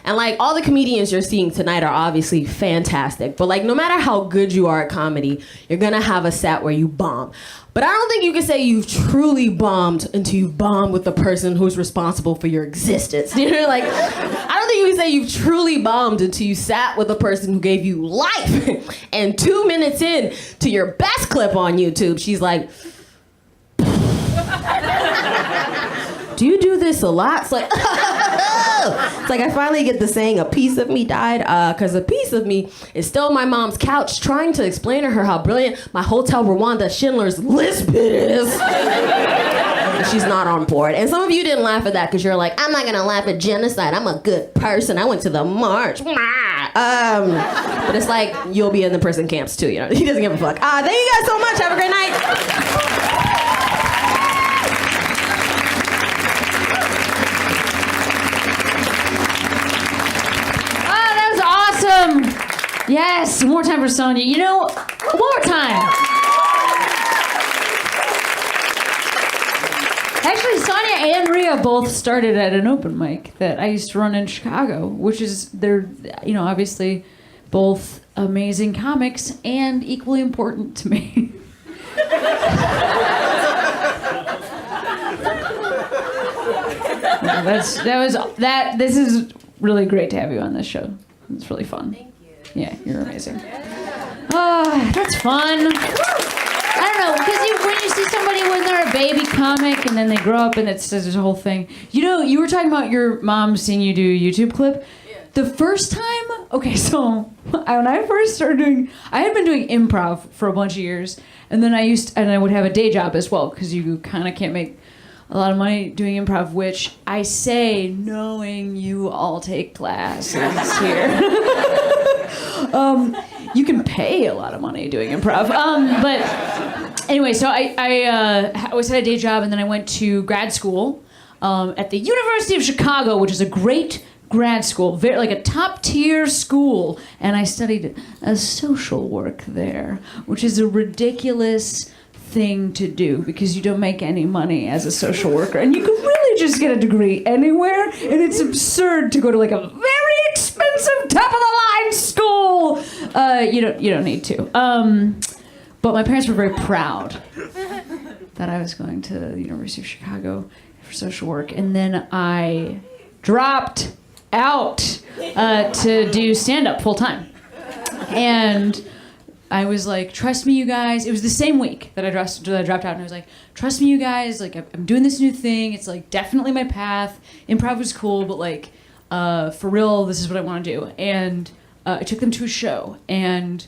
And like all the comedians you're seeing tonight are obviously fantastic. But like no matter how good you are at comedy, you're gonna have a set where you bomb. But I don't think you can say you've truly bombed until you've bombed with the person who's responsible for your existence. You know, like, I don't think you can say you've truly bombed until you sat with the person who gave you life. And 2 minutes in to your best clip on YouTube, she's like, do you do this a lot? It's like, It's like I finally get the saying, a piece of me died, because a piece of me is still on my mom's couch trying to explain to her how brilliant my Hotel Rwanda Schindler's List bit is. And she's not on board. And some of you didn't laugh at that because you're like, I'm not gonna laugh at genocide. I'm a good person. I went to the march. But it's like, you'll be in the prison camps too, you know? He doesn't give a fuck. Thank you guys so much. Have a great night. Yes, one more time for Sonia. You know, one more time. Actually, Sonia and Rhea both started at an open mic that I used to run in Chicago, which is, they're, you know, obviously both amazing comics and equally important to me. This is really great to have you on this show. It's really fun. Thank you. Yeah, you're amazing. Oh, that's fun. I don't know, because when you see somebody when they're a baby comic and then they grow up and it's this whole thing. You know, you were talking about your mom seeing you do a YouTube clip. Yeah. The first time, okay, so when I first started doing, I had been doing improv for a bunch of years, and then I would have a day job as well, because you kind of can't make a lot of money doing improv, which I say knowing you all take classes here. You can pay a lot of money doing improv. But anyway, so I always had a day job, and then I went to grad school at the University of Chicago, which is a great grad school, very, like a top tier school. And I studied social work there, which is a ridiculous thing to do because you don't make any money as a social worker, and you can really just get a degree anywhere, and it's absurd to go to like a very expensive top of the line school. You don't need to. But my parents were very proud that I was going to the University of Chicago for social work, and then I dropped out to do stand-up full time, and I was like, trust me, you guys. It was the same week that I dropped out, and I was like, trust me, you guys. Like, I'm doing this new thing. It's like definitely my path. Improv was cool, but like, for real, this is what I want to do. And I took them to a show, and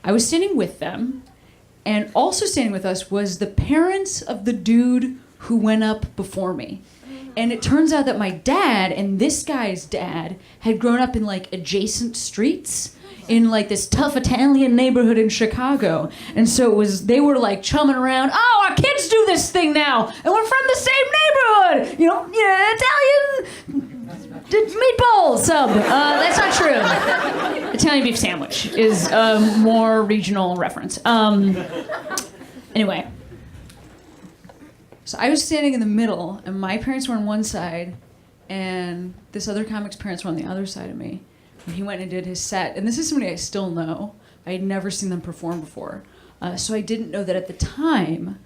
I was standing with them, and also standing with us was the parents of the dude who went up before me. And it turns out that my dad and this guy's dad had grown up in like adjacent streets in like this tough Italian neighborhood in Chicago. And so they were like chumming around, oh, our kids do this thing now, and we're from the same neighborhood, Italian meatball sub. That's not true. Italian beef sandwich is a more regional reference. Anyway. So I was standing in the middle, and my parents were on one side, and this other comic's parents were on the other side of me. And he went and did his set. And this is somebody I still know. I had never seen them perform before. So I didn't know that at the time,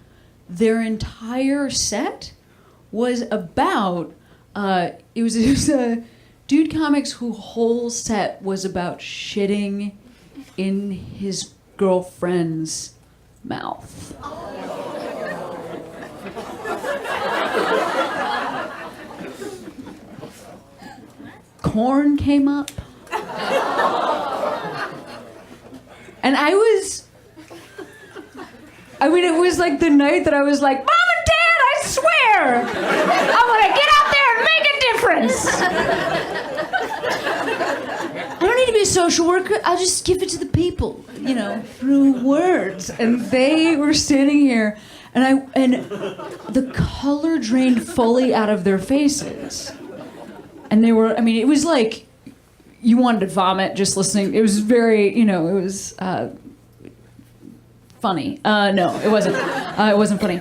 their entire set was about, it was a dude comics whose whole set was about shitting in his girlfriend's mouth. Corn came up. And it was like the night that I was like, Mom and Dad, I swear, I'm gonna get out there and make a difference. I don't need to be a social worker. I'll just give it to the people, through words. And they were standing here, and the color drained fully out of their faces. And they were, it was like you wanted to vomit just listening. It was very, it was funny. No, it wasn't. It wasn't funny.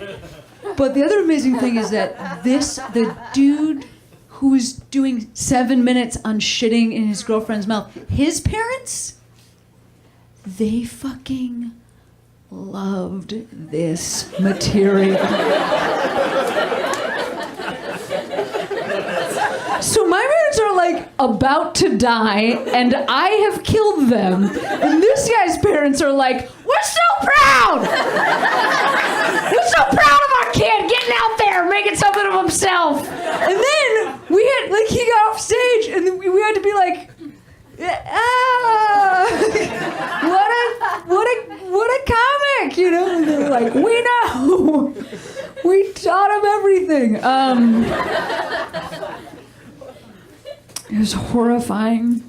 But the other amazing thing is that the dude who was doing 7 minutes on shitting in his girlfriend's mouth, his parents, they fucking loved this material. So my parents are like about to die, and I have killed them. And this guy's parents are like, we're so proud! We're so proud of our kid getting out there, making something of himself. And then he got off and then we had to be like, ah, what a comic, you know? And they were like, we know, we taught him everything. It was horrifying.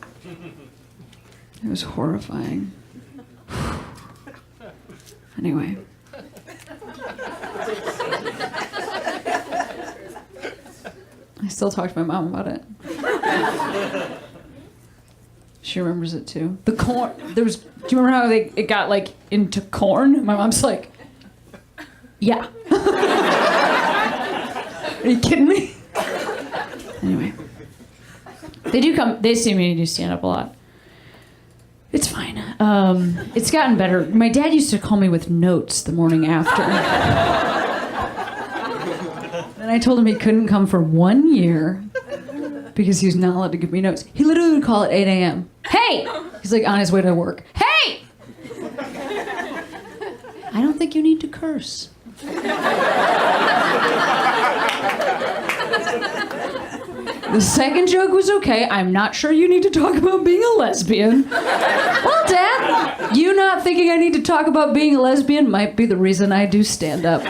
It was horrifying. Anyway. I still talk to my mom about it. She remembers it too. The corn. Do you remember how it got like into corn? My mom's like, yeah. Are you kidding me? Anyway, they do come. They see me do stand up a lot. It's fine. It's gotten better. My dad used to call me with notes the morning after. And I told him he couldn't come for 1 year because he was not allowed to give me notes. He literally would call at 8 a.m. Hey! He's like on his way to work. Hey! I don't think you need to curse. The second joke was okay. I'm not sure you need to talk about being a lesbian. Well, Dad, you not thinking I need to talk about being a lesbian might be the reason I do stand up.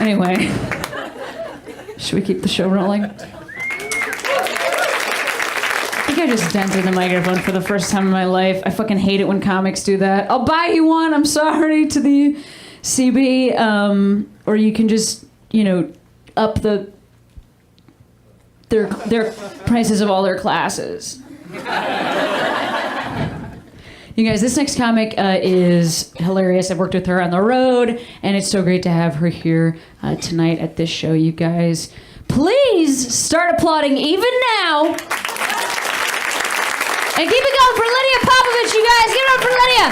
Anyway, should we keep the show rolling? I think I just dented the microphone for the first time in my life. I fucking hate it when comics do that. I'll buy you one, I'm sorry, to the CB. Or you can just, up their prices of all their classes. You guys, this next comic is hilarious. I've worked with her on the road, and it's so great to have her here tonight at this show, you guys. Please start applauding even now. And keep it going for Lydia Popovich, you guys. Give it up for Lydia.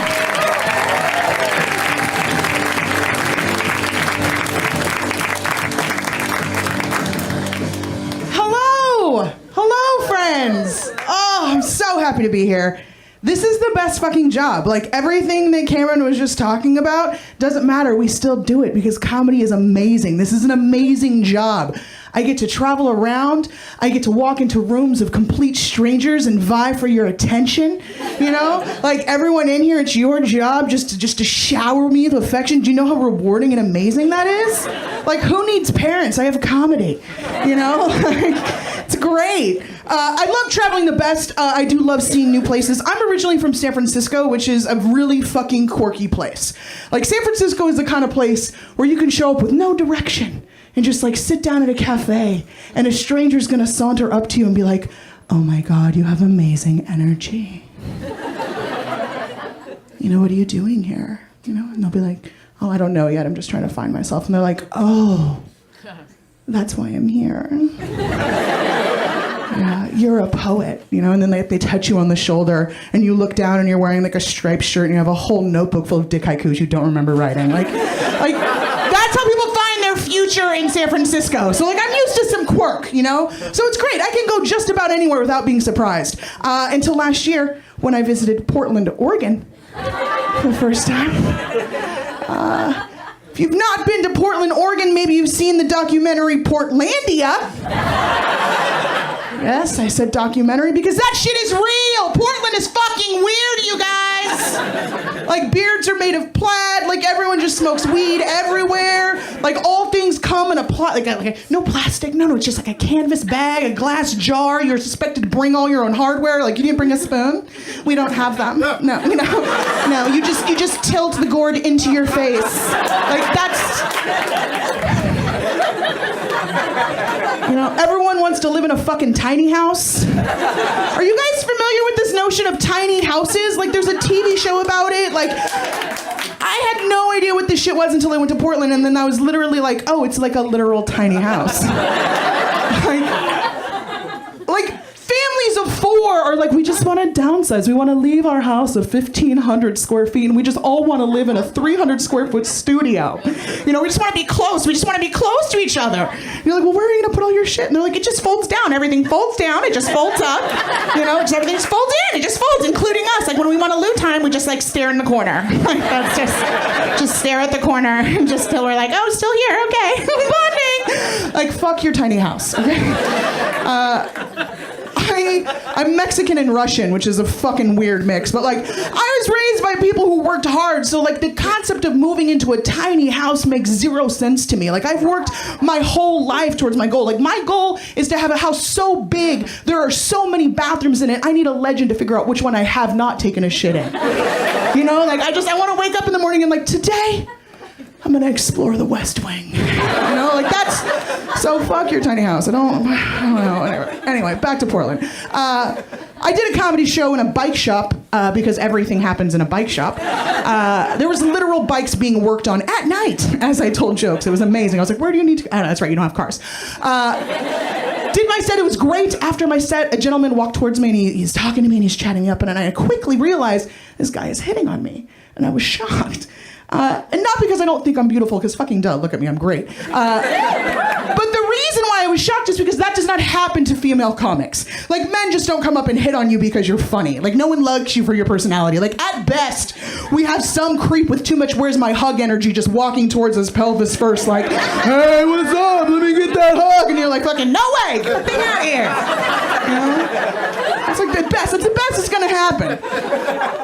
Hello, friends. Oh, I'm so happy to be here. This is the best fucking job. Like, everything that Cameron was just talking about doesn't matter. We still do it because comedy is amazing. This is an amazing job. I get to travel around. I get to walk into rooms of complete strangers and vie for your attention. Like, everyone in here, it's your job just to shower me with affection. Do you know how rewarding and amazing that is? Like, who needs parents? I have comedy. It's great. I love traveling the best. I do love seeing new places. I'm originally from San Francisco, which is a really fucking quirky place. Like, San Francisco is the kind of place where you can show up with no direction and just like sit down at a cafe and a stranger's gonna saunter up to you and be like, oh my God, you have amazing energy. What are you doing here? And they'll be like, oh, I don't know yet. I'm just trying to find myself. And they're like, oh, that's why I'm here. Yeah, you're a poet, and then they touch you on the shoulder and you look down and you're wearing like a striped shirt and you have a whole notebook full of dick haikus you don't remember writing. Like that's how people find their future in San Francisco. So I'm used to some quirk, So it's great. I can go just about anywhere without being surprised. Until last year when I visited Portland, Oregon for the first time. If you've not been to Portland, Oregon, maybe you've seen the documentary Portlandia. Yes, I said documentary because that shit is real. Portland is fucking weird, you guys. Like, beards are made of plaid. Like, everyone just smokes weed everywhere. Like, all things come in a no plastic. No, it's just like a canvas bag, a glass jar. You're suspected to bring all your own hardware. Like, you didn't bring a spoon? We don't have that. No. You just tilt the gourd into your face. Like, that's. Everyone wants to live in a fucking tiny house. Are you guys familiar with this notion of tiny houses? Like, there's a TV show about it. Like, I had no idea what this shit was until I went to Portland, and then I was literally like, oh, it's like a literal tiny house. like families of 4 are like, we just want to downsize. We want to leave our house of 1,500 square feet and we just all want to live in a 300 square foot studio. You know, we just want to be close. We just want to be close to each other. And you're like, well, where are you going to put all your shit? And they're like, it just folds down. Everything folds down. It just folds up. You know, everything just folds in. It just folds, including us. Like when we want to lose time, we just like stare in the corner. Like that's just stare at the corner and just till we're like, oh, still here. Okay. Bonding. Like, fuck your tiny house. Okay. I'm Mexican and Russian, which is a fucking weird mix, but like, I was raised by people who worked hard, so like the concept of moving into a tiny house makes zero sense to me. Like, I've worked my whole life towards my goal. Like, my goal is to have a house so big, there are so many bathrooms in it, I need a legend to figure out which one I have not taken a shit in. You know, like, I want to wake up in the morning and like, today, I'm gonna explore the West Wing. You know, like that's, so fuck your tiny house. I don't know. Anyway, back to Portland. I did a comedy show in a bike shop because everything happens in a bike shop. There was literal bikes being worked on at night as I told jokes. It was amazing. I was like, where do you need to, that's right, you don't have cars. Did my set, it was great. After my set, a gentleman walked towards me and he's talking to me and he's chatting me up and I quickly realized this guy is hitting on me. And I was shocked. And not because I don't think I'm beautiful, because fucking duh, look at me, I'm great. But the reason why I was shocked is because that does not happen to female comics. Like, men just don't come up and hit on you because you're funny. Like, no one likes you for your personality. Like, at best, we have some creep with too much where's my hug energy just walking towards his pelvis first, like, hey, what's up? Let me get that hug. And you're like, fucking, no way, get the thing out of here. You know? That's like the best. That's the best that's gonna happen.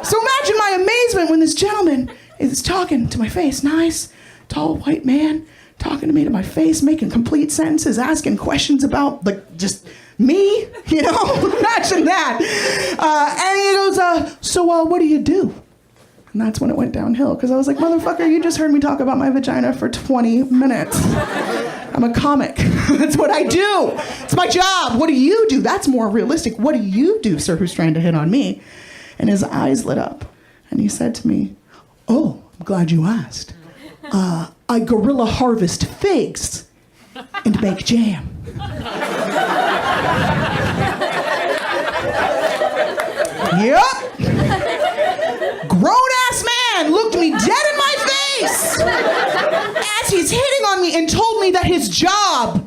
So imagine my amazement when this gentleman is talking to my face, nice, tall white man, talking to me to my face, making complete sentences, asking questions about, like, just me, you know? Imagine that. And he goes, so what do you do? And that's when it went downhill, because I was like, motherfucker, you just heard me talk about my vagina for 20 minutes. I'm a comic. That's what I do. It's my job. What do you do? That's more realistic. What do you do, sir, who's trying to hit on me? And his eyes lit up, and he said to me, oh, I'm glad you asked. I guerrilla harvest figs and make jam. Yep. Grown-ass man looked me dead in my face as he's hitting on me and told me that his job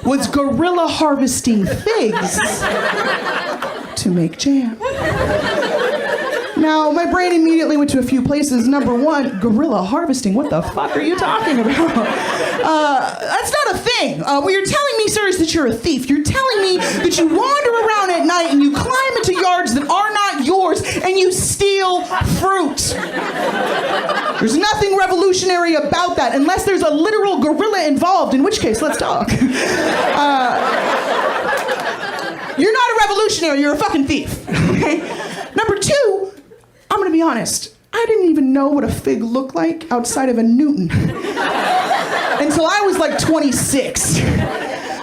was guerrilla harvesting figs to make jam. Now, my brain immediately went to a few places. Number one, guerrilla harvesting. What the fuck are you talking about? That's not a thing. What you're telling me, sir, is that you're a thief. You're telling me that you wander around at night and you climb into yards that are not yours and you steal fruit. There's nothing revolutionary about that unless there's a literal gorilla involved, in which case, let's talk. You're not a revolutionary, you're a fucking thief. Okay? Number two, I'm gonna be honest, I didn't even know what a fig looked like outside of a Newton until I was like 26.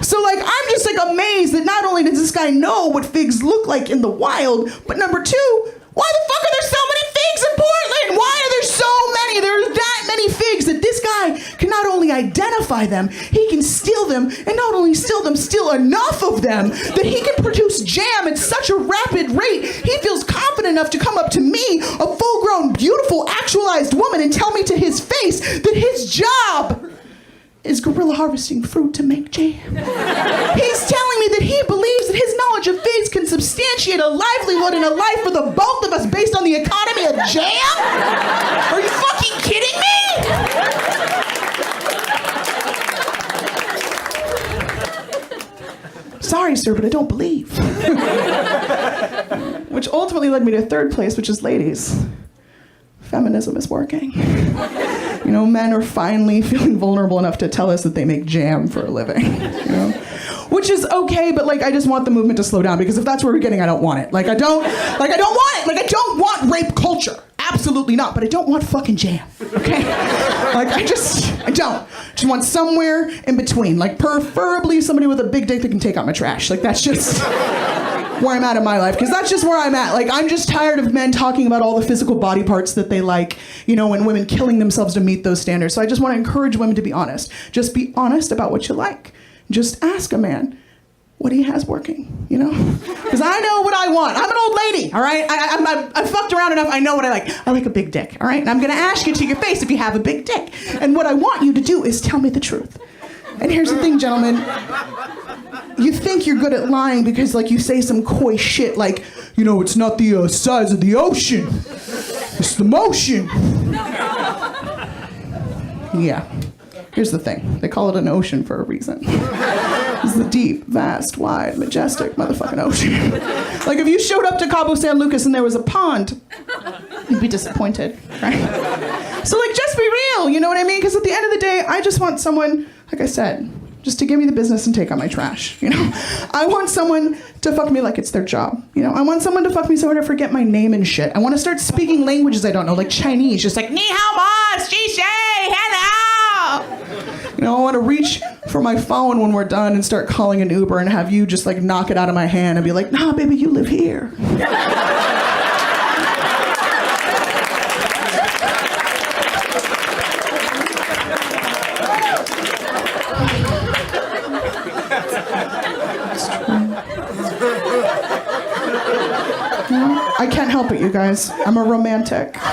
So like, I'm just like amazed that not only does this guy know what figs look like in the wild, but number two, why the fuck are there so many figs in Portland? Why are there so many? There's that many figs that this guy can not only identify them, he can steal them, and not only steal them, steal enough of them that he can produce jam at such a rapid rate, he feels confident enough to come up to me, a full-grown, beautiful, actualized woman, and tell me to his face that his job is guerrilla harvesting fruit to make jam. He's telling me that he believes that his knowledge of figs can substantiate a livelihood and a life for the both of us based on the economy of jam? Are you fucking kidding me? Sorry, sir, but I don't believe. Which ultimately led me to third place, which is ladies. Feminism is working. You know, men are finally feeling vulnerable enough to tell us that they make jam for a living, you know? Which is okay, but like, I just want the movement to slow down, because if that's where we're getting, I don't want it. I don't want it. Like, I don't want rape culture. Absolutely not. But I don't want fucking jam, okay? Like, I don't. Just want somewhere in between. Like, preferably somebody with a big dick that can take out my trash. Like, that's just where I'm at in my life, because that's just where I'm at. Like, I'm just tired of men talking about all the physical body parts that they like, you know, and women killing themselves to meet those standards. So I just want to encourage women to be honest. Just be honest about what you like. Just ask a man, what he has working, you know? Because I know what I want. I'm an old lady, all right? I fucked around enough. I know what I like. I like a big dick, all right? And I'm going to ask you to your face if you have a big dick. And what I want you to do is tell me the truth. And here's the thing, gentlemen. You think you're good at lying because, like, you say some coy shit like, you know, it's not the size of the ocean. It's the motion. Yeah. Here's the thing. They call it an ocean for a reason. It's the deep, vast, wide, majestic motherfucking ocean. Like, if you showed up to Cabo San Lucas and there was a pond, you'd be disappointed, right? So, like, just be real, you know what I mean? Because at the end of the day, I just want someone, like I said, just to give me the business and take out my trash, you know? I want someone to fuck me like it's their job, you know? I want someone to fuck me so I don't forget my name and shit. I want to start speaking languages I don't know, like Chinese, just like, ni hao ma, shi shi, hello! You know, I want to reach for my phone when we're done and start calling an Uber and have you just like knock it out of my hand and be like, nah, baby, you live here. I can't help it, you guys. I'm a romantic. My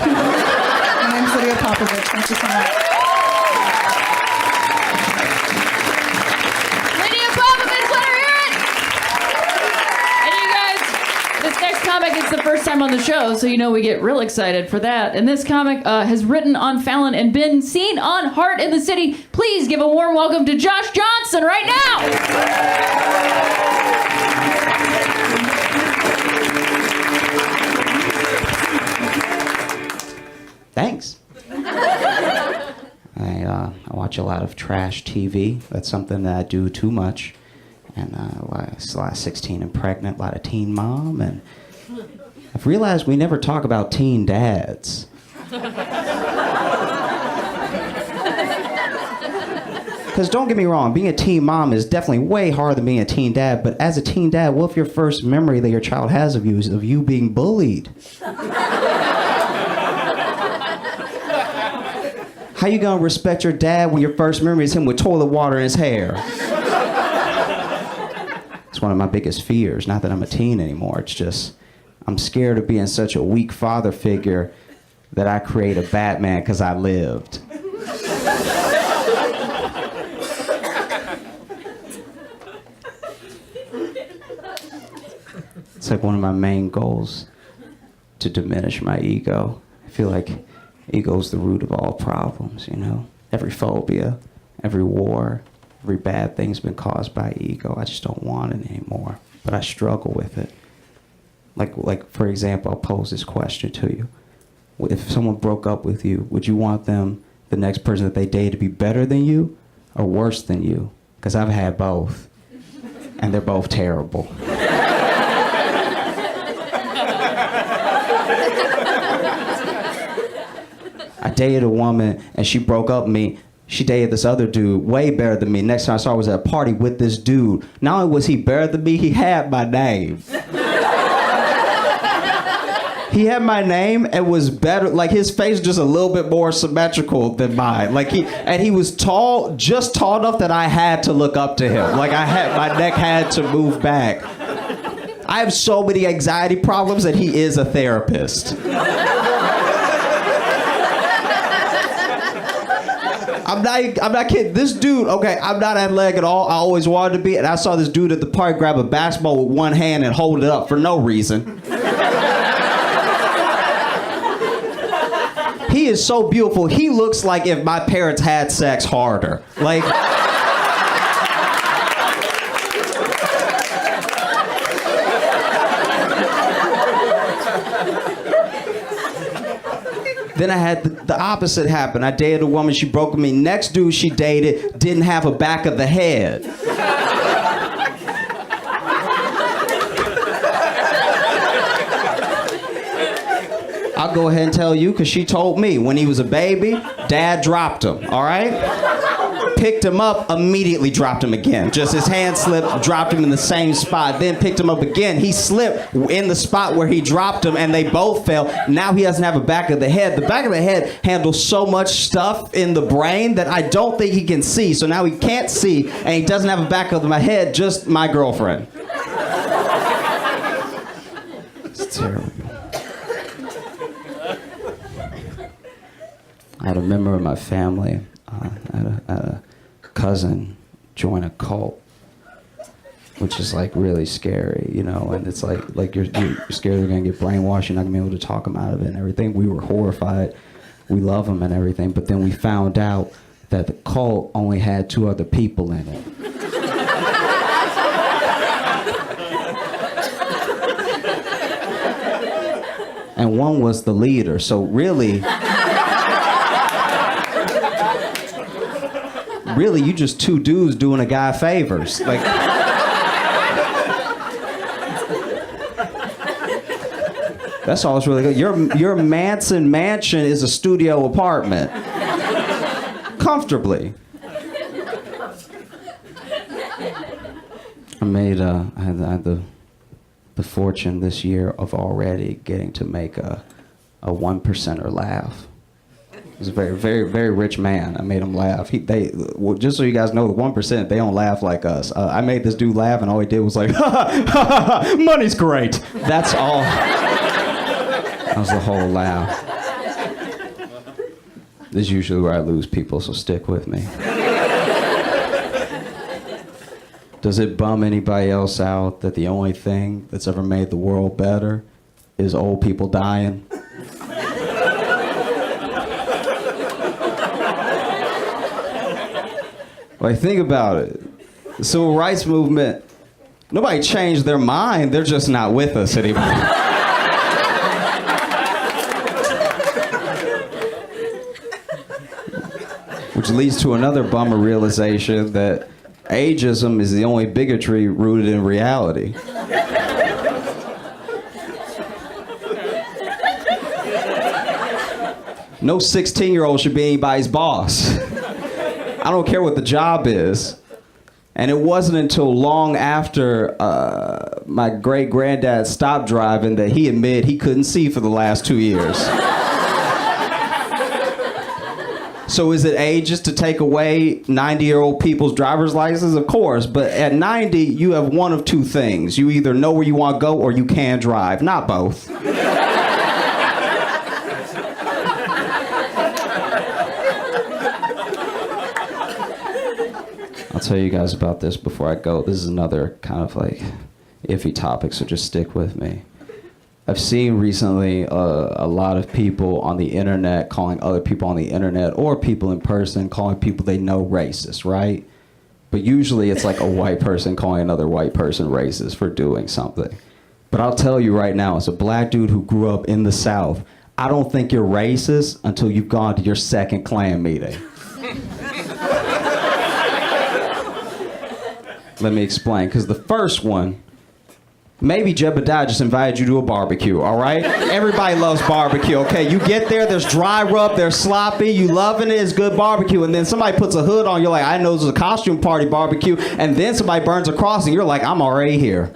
name's Lydia Popovich. Thank you so much. Lydia Popovich, let her hear it! And you guys, this next comic is the first time on the show, so you know we get real excited for that. And this comic has written on Fallon and been seen on Heart in the City. Please give a warm welcome to Josh Johnson right now! Thanks. I watch a lot of trash TV. That's something that I do too much. And a lot of 16 and pregnant, a lot of teen mom. And I've realized we never talk about teen dads. Because don't get me wrong, being a teen mom is definitely way harder than being a teen dad. But as a teen dad, what if your first memory that your child has of you is of you being bullied? How you gonna respect your dad when your first memory is him with toilet water in his hair? It's one of my biggest fears. Not that I'm a teen anymore. It's just I'm scared of being such a weak father figure that I create a Batman because I lived. It's like one of my main goals to diminish my ego. I feel like ego's the root of all problems, you know? Every phobia, every war, every bad thing's been caused by ego. I just don't want it anymore, but I struggle with it. Like for example, I'll pose this question to you. If someone broke up with you, would you want them, the next person that they date, to be better than you or worse than you? Because I've had both, and they're both terrible. I dated a woman and she broke up with me. She dated this other dude way better than me. Next time I saw her, I was at a party with this dude. Not only was he better than me, he had my name. He had my name and was better, like his face was just a little bit more symmetrical than mine. Like he was tall, just tall enough that I had to look up to him. Like my neck had to move back. I have so many anxiety problems that he is a therapist. I'm not kidding. This dude, okay, I'm not athletic at all. I always wanted to be, and I saw this dude at the park grab a basketball with one hand and hold it up for no reason. He is so beautiful. He looks like if my parents had sex harder. Like... Then I had the opposite happen. I dated a woman, she broke with me. Next dude she dated didn't have a back of the head. I'll go ahead and tell you, because she told me when he was a baby, dad dropped him, all right? picked him up, immediately dropped him again. Just his hand slipped, dropped him in the same spot, then picked him up again. He slipped in the spot where he dropped him, and they both fell. Now he doesn't have a back of the head. The back of the head handles so much stuff in the brain that I don't think he can see. So now he can't see, and he doesn't have a back of my head, just my girlfriend. It's terrible. I had a member of my family, I had a cousin join a cult, which is like really scary, you know, and it's like you're scared they're gonna get brainwashed, you're not gonna be able to talk them out of it and everything. We were horrified. We love them and everything, but then we found out that the cult only had 2 other people in it. And one was the leader, so really, you just 2 dudes doing a guy favors. Like, that's all it's really good. Your Manson mansion is a studio apartment. Comfortably. I had the fortune this year of already getting to make a 1%er laugh. He's a very, very, very rich man. I made him laugh. Well, just so you guys know, the 1%, they don't laugh like us. I made this dude laugh, and all he did was like, ha ha ha ha, money's great. That's all. That was the whole laugh. This is usually where I lose people, so stick with me. Does it bum anybody else out that the only thing that's ever made the world better is old people dying? Like, think about it. The civil rights movement, nobody changed their mind. They're just not with us anymore. Which leads to another bummer realization that ageism is the only bigotry rooted in reality. No 16-year-old should be anybody's boss. I don't care what the job is. And it wasn't until long after my great-granddad stopped driving that he admitted he couldn't see for the last 2 years. So is it ageist to take away 90-year-old people's driver's license? Of course, but at 90, you have one of 2 things. You either know where you want to go or you can drive, not both. I'll tell you guys about this before I go. This is another kind of like iffy topic, so just stick with me. I've seen recently a lot of people on the internet calling other people on the internet or people in person calling people they know racist, right? But usually it's like a white person calling another white person racist for doing something. But I'll tell you right now, as a black dude who grew up in the South, I don't think you're racist until you've gone to your second Klan meeting. Let me explain, because the first one, maybe Jebediah just invited you to a barbecue, all right? Everybody loves barbecue, okay? You get there, there's dry rub, there's sloppy, you loving it, it's good barbecue, and then somebody puts a hood on, you're like, I know this is a costume party barbecue, and then somebody burns a cross, and you're like, I'm already here.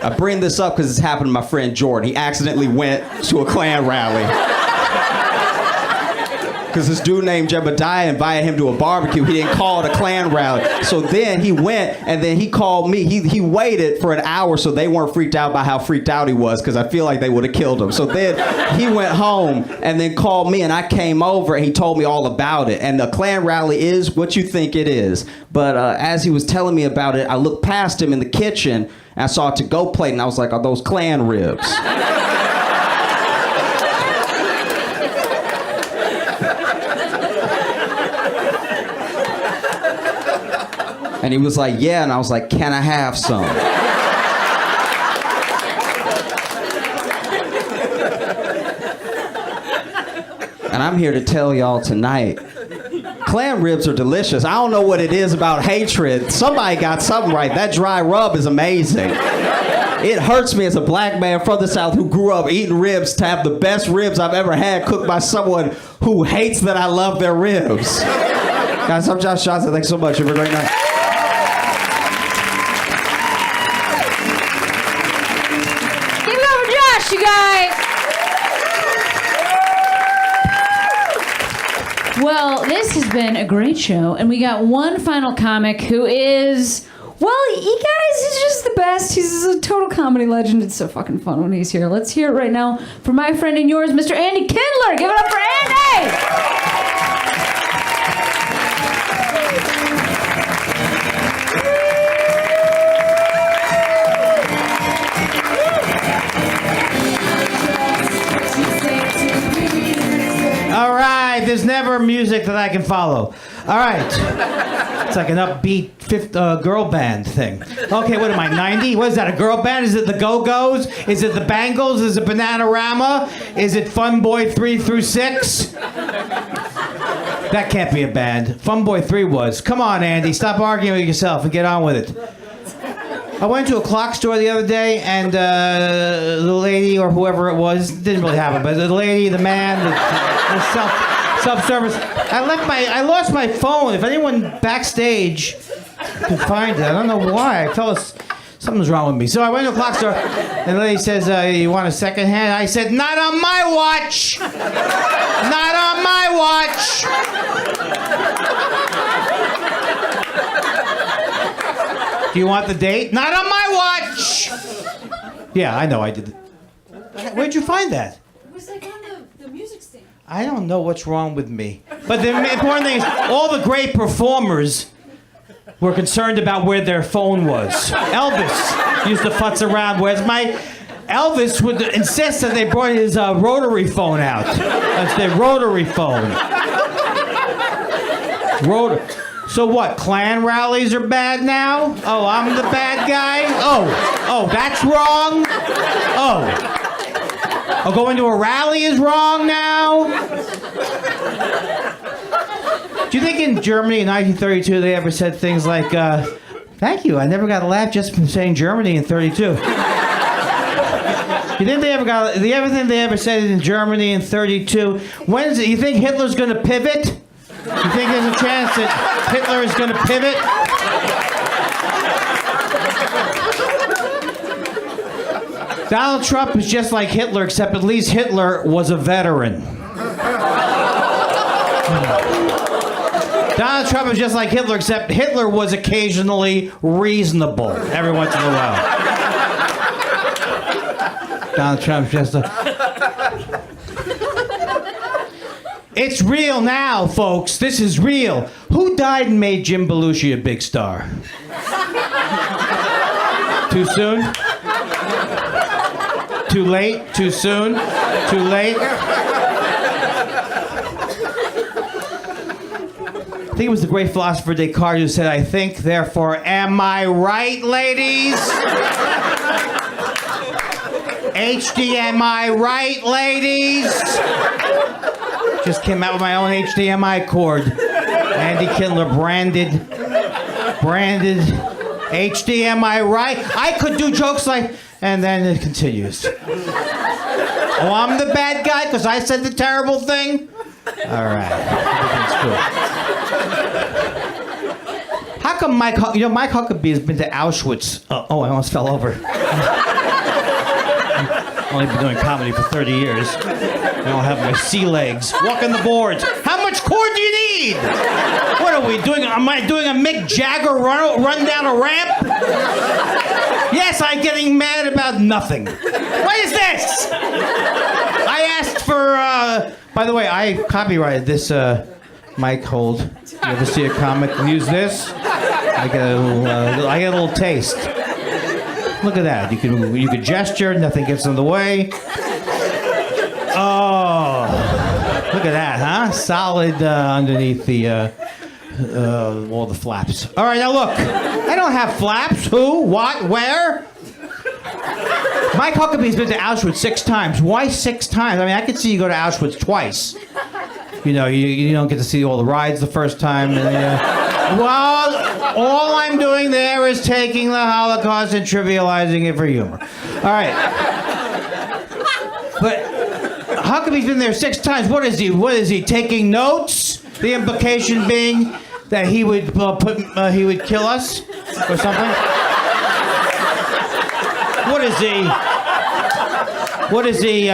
I bring this up because it's happened to my friend Jordan. He accidentally went to a Klan rally. Because this dude named Jebediah invited him to a barbecue. He didn't call it a Klan rally. So then he went, and then he called me. He waited for an hour so they weren't freaked out by how freaked out he was, because I feel like they would have killed him. So then he went home and then called me, and I came over, and he told me all about it. And the Klan rally is what you think it is. But as he was telling me about it, I looked past him in the kitchen, and I saw a to-go plate, and I was like, are those Klan ribs? And he was like, yeah, and I was like, can I have some? And I'm here to tell y'all tonight, Klan ribs are delicious. I don't know what it is about hatred. Somebody got something right. That dry rub is amazing. It hurts me as a black man from the South who grew up eating ribs to have the best ribs I've ever had cooked by someone who hates that I love their ribs. Guys, I'm Josh Johnson. Thanks so much. Have a great night. Give it up for Josh, you guys. Well, this has been a great show, and we got one final comic who is, well, he guys, he's just the best. He's a total comedy legend. It's so fucking fun when he's here. Let's hear it right now for my friend and yours, Mr. Andy Kindler. Give it up for Andy! All right, there's never music that I can follow. All right. It's like an upbeat girl band thing. Okay, what am I, 90? What is that, a girl band? Is it the Go-Go's? Is it the Bangles? Is it Bananarama? Is it Fun Boy 3 through 6? That can't be a band. Fun Boy 3 was. Come on, Andy, stop arguing with yourself and get on with it. I went to a clock store the other day, and the lady or whoever it was didn't really have it, but the lady, the man, the self-service. I lost my phone. If anyone backstage could find it, I don't know why. I felt something's wrong with me. So I went to a clock store, and the lady says, "You want a second hand?" I said, "Not on my watch. Not on my watch." Do you want the date? Not on my watch! Yeah, I know I did it. Where'd you find that? It was like on the music stand. I don't know what's wrong with me. But the important thing is, all the great performers were concerned about where their phone was. Elvis used to futz around. Where's my... Elvis would insist that they brought his rotary phone out. That's their rotary phone. So what, Klan rallies are bad now? Oh, I'm the bad guy? Oh, that's wrong? Oh, going to a rally is wrong now? Do you think in Germany in 1932 they ever said things like, thank you, I never got a laugh just from saying Germany in 32? You think they ever said it in Germany in 32? When is it? You think Hitler's going to pivot? You think there's a chance that Hitler is going to pivot? Donald Trump is just like Hitler, except at least Hitler was a veteran. Donald Trump is just like Hitler, except Hitler was occasionally reasonable every once in a while. Donald Trump's just a... It's real now, folks. This is real. Who died and made Jim Belushi a big star? Too soon? Too late? Too soon? Too late? I think it was the great philosopher Descartes who said, "I think, therefore am I right, ladies?" HDMI right, ladies? Just came out with my own HDMI cord. Andy Kindler branded HDMI right. I could do jokes like, and then it continues. Oh, I'm the bad guy because I said the terrible thing? All right. How come Mike Huckabee has been to Auschwitz? Oh, I almost fell over. Only been doing comedy for 30 years. I don't have my sea legs. Walking the boards. How much cord do you need? What are we doing? Am I doing a Mick Jagger run down a ramp? Yes, I'm getting mad about nothing. What is this? I asked for, by the way, I copyrighted this mic hold. You ever see a comic use this? I get a little taste. Look at that. You can gesture, nothing gets in the way. Oh, look at that, huh? Solid underneath the all the flaps. All right, now look. I don't have flaps. Who? What? Where? Mike Huckabee's been to Auschwitz 6 times. Why 6 times? I mean, I could see you go to Auschwitz twice. You know, you don't get to see all the rides the first time. And, Well, all I'm doing there is taking the Holocaust and trivializing it for humor. All right. But how come he's been there 6 times? What is he? What is he taking notes? The implication being that he would he would kill us or something. What is he? What is he?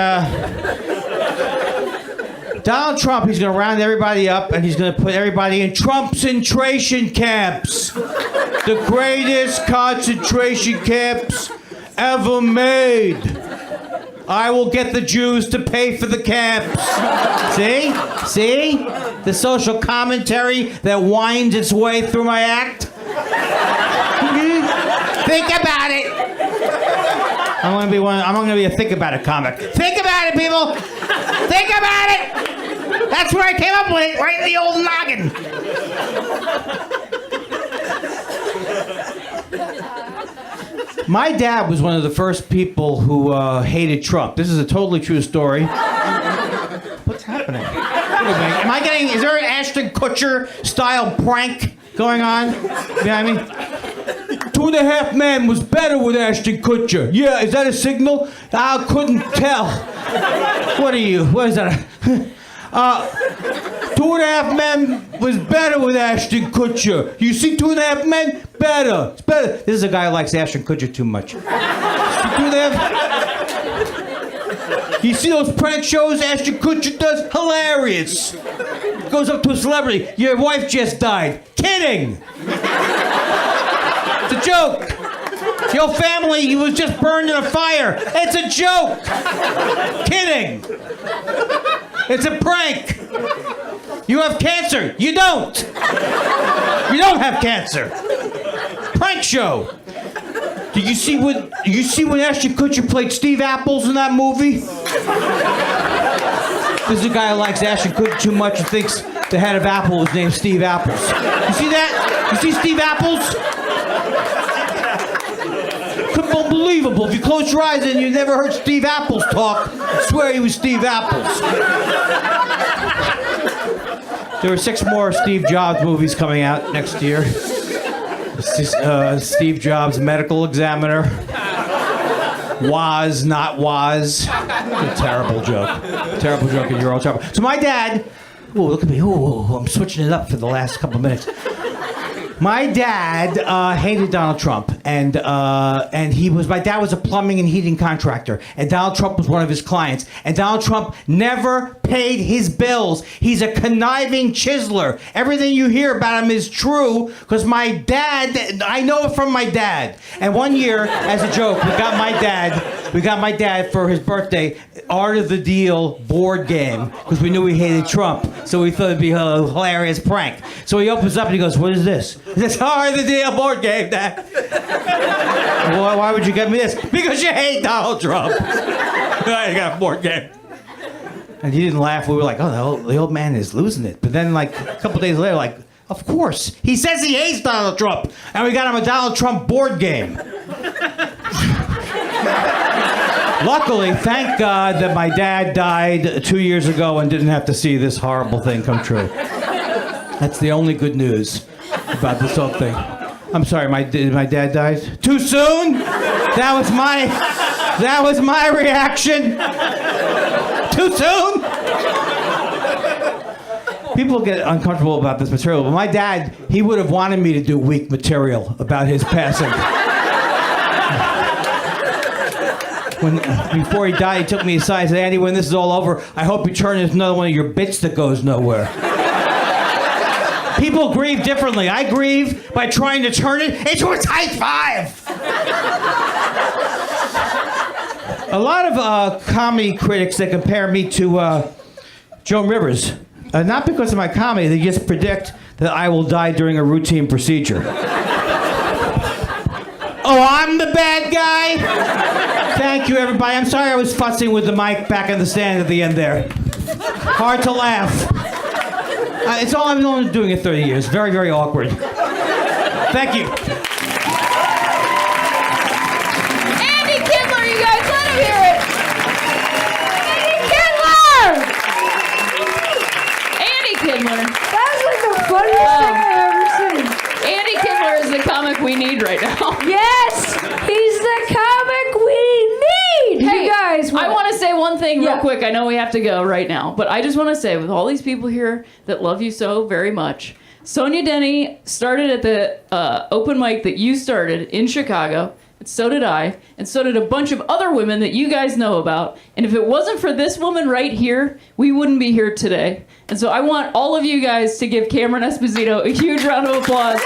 Donald Trump, he's going to round everybody up and he's going to put everybody in Trumpcentration camps. The greatest concentration camps ever made. I will get the Jews to pay for the camps. See? See? The social commentary that winds its way through my act. Think about it. I'm going to be a think about it comic. Think about it, people. Think about it. That's what I came up with, right in the old noggin. My dad was one of the first people who hated Trump. This is a totally true story. What's happening? Am I getting? Is there an Ashton Kutcher style prank going on behind me? 2.5 Men was better with Ashton Kutcher. Yeah, is that a signal? I couldn't tell. What are you? What is that? 2.5 Men was better with Ashton Kutcher. You see 2.5 Men? Better. It's better. This is a guy who likes Ashton Kutcher too much. You see those prank shows Ashton Kutcher does? Hilarious. Goes up to a celebrity. Your wife just died. Kidding. It's a joke. Your family was just burned in a fire. It's a joke. Kidding. It's a prank. You have cancer. You don't. You don't have cancer. Prank show. Did you see when Ashton Kutcher played Steve Apples in that movie? This is a guy who likes Ashton Kutcher too much and thinks the head of Apple was named Steve Apples. You see that? You see Steve Apples? Unbelievable. If you close your eyes and you never heard Steve Apples talk, I swear he was Steve Apples. There are 6 more Steve Jobs movies coming out next year. Steve Jobs, Medical Examiner. Was, not was. A terrible joke. Terrible joke in your own trouble. So my dad, oh, look at me. Oh, I'm switching it up for the last couple of minutes. My dad hated Donald Trump, and my dad was a plumbing and heating contractor, and Donald Trump was one of his clients, and Donald Trump never paid his bills. He's a conniving chiseler. Everything you hear about him is true, because my dad, I know it from my dad. And one year, as a joke, we got my dad for his birthday, Art of the Deal board game, because we knew he hated Trump, so we thought it'd be a hilarious prank. So he opens up and he goes, "What is this?" He says, "Art of the Deal board game, Dad." Why would you get me this? Because you hate Donald Trump. I got a board game. And he didn't laugh. We were like, "Oh, the old man is losing it." But then, like, a couple days later, like, of course. He says he hates Donald Trump. And we got him a Donald Trump board game. Luckily, thank God that my dad died 2 years ago and didn't have to see this horrible thing come true. That's the only good news about this whole thing. I'm sorry, my dad died too soon? That was my reaction. Too soon? People get uncomfortable about this material, but my dad, he would have wanted me to do weak material about his passing. Before he died, he took me aside and said, "Andy, when this is all over, I hope you turn into another one of your bits that goes nowhere." People grieve differently. I grieve by trying to turn it into a tight 5. A lot of comedy critics, they compare me to Joan Rivers. Not because of my comedy, they just predict that I will die during a routine procedure. Oh, I'm the bad guy? Thank you, everybody. I'm sorry I was fussing with the mic back in the stand at the end there. Hard to laugh. It's all I've known doing it 30 years. Very, very awkward. Thank you. Andy Kindler, you guys, let him hear it. Andy Kindler! Kindler. That was like the funniest thing I've ever seen. say one thing real quick. I know we have to go right now, but I just want to say, with all these people here that love you so very much, Sonia Denny started at the open mic that you started in Chicago. And so did I, and so did a bunch of other women that you guys know about. And if it wasn't for this woman right here, we wouldn't be here today. And so I want all of you guys to give Cameron Esposito a huge round of applause.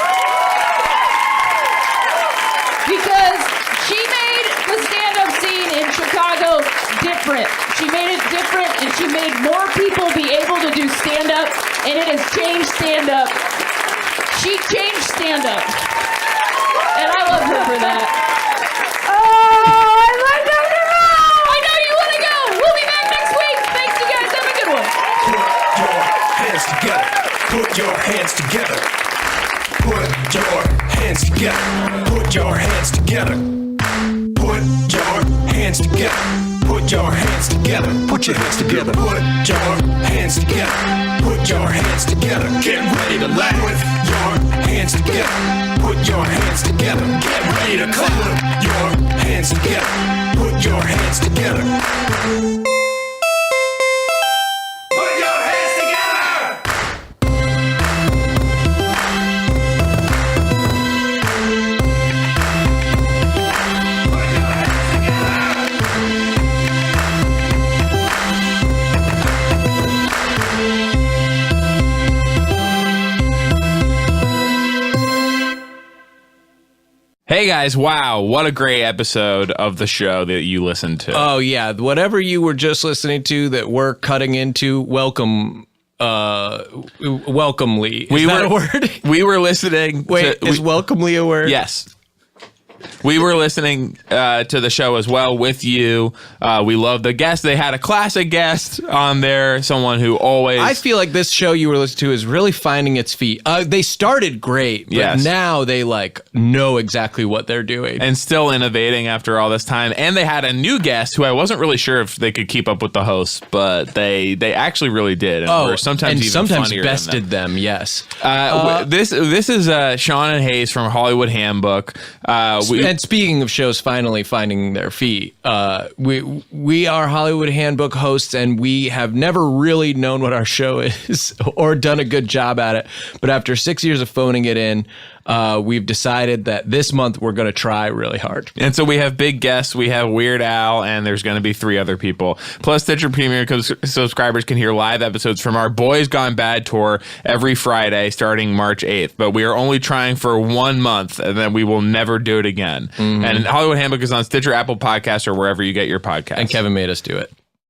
Because she made the stand-up scene in Chicago different. She made it different, and she made more people be able to do stand-up, and it has changed stand-up. She changed stand-up. And I love her for that. I know you want to go. We'll be back next week. Thanks, you guys. Have a good one. Put your hands together. Put your hands together. Put your hands together. Put your hands together. Put your hands together. Put your hands together. Put your hands together. Put your hands together. Get ready to laugh. Put your hands together. Put your hands together. Get ready to clap. Put your hands together. Put your hands together. Put your hands together. Hey guys, wow, what a great episode of the show that you listened to. Oh yeah, whatever you were just listening to that we're cutting into, welcome welcomely. Is that a word? We were listening. Is welcomely a word? Yes. We were listening to the show as well with you. We love the guests. They had a classic guest on there, someone who always... I feel like this show you were listening to is really finding its feet. They started great, but now they know exactly what they're doing. And still innovating after all this time. And they had a new guest who I wasn't really sure if they could keep up with the hosts, but they actually really did. And were sometimes funnier bested them. Yes. This is Sean and Hayes from Hollywood Handbook. And speaking of shows finally finding their feet, we are Hollywood Handbook hosts, and we have never really known what our show is or done a good job at it. But after 6 years of phoning it in, we've decided that this month we're going to try really hard. And so we have big guests. We have Weird Al, and there's going to be 3 other people. Plus, Stitcher Premium subscribers can hear live episodes from our Boys Gone Bad tour every Friday starting March 8th. But we are only trying for 1 month, and then we will never do it again. Mm-hmm. And Hollywood Handbook is on Stitcher, Apple Podcasts, or wherever you get your podcasts. And Kevin made us do it.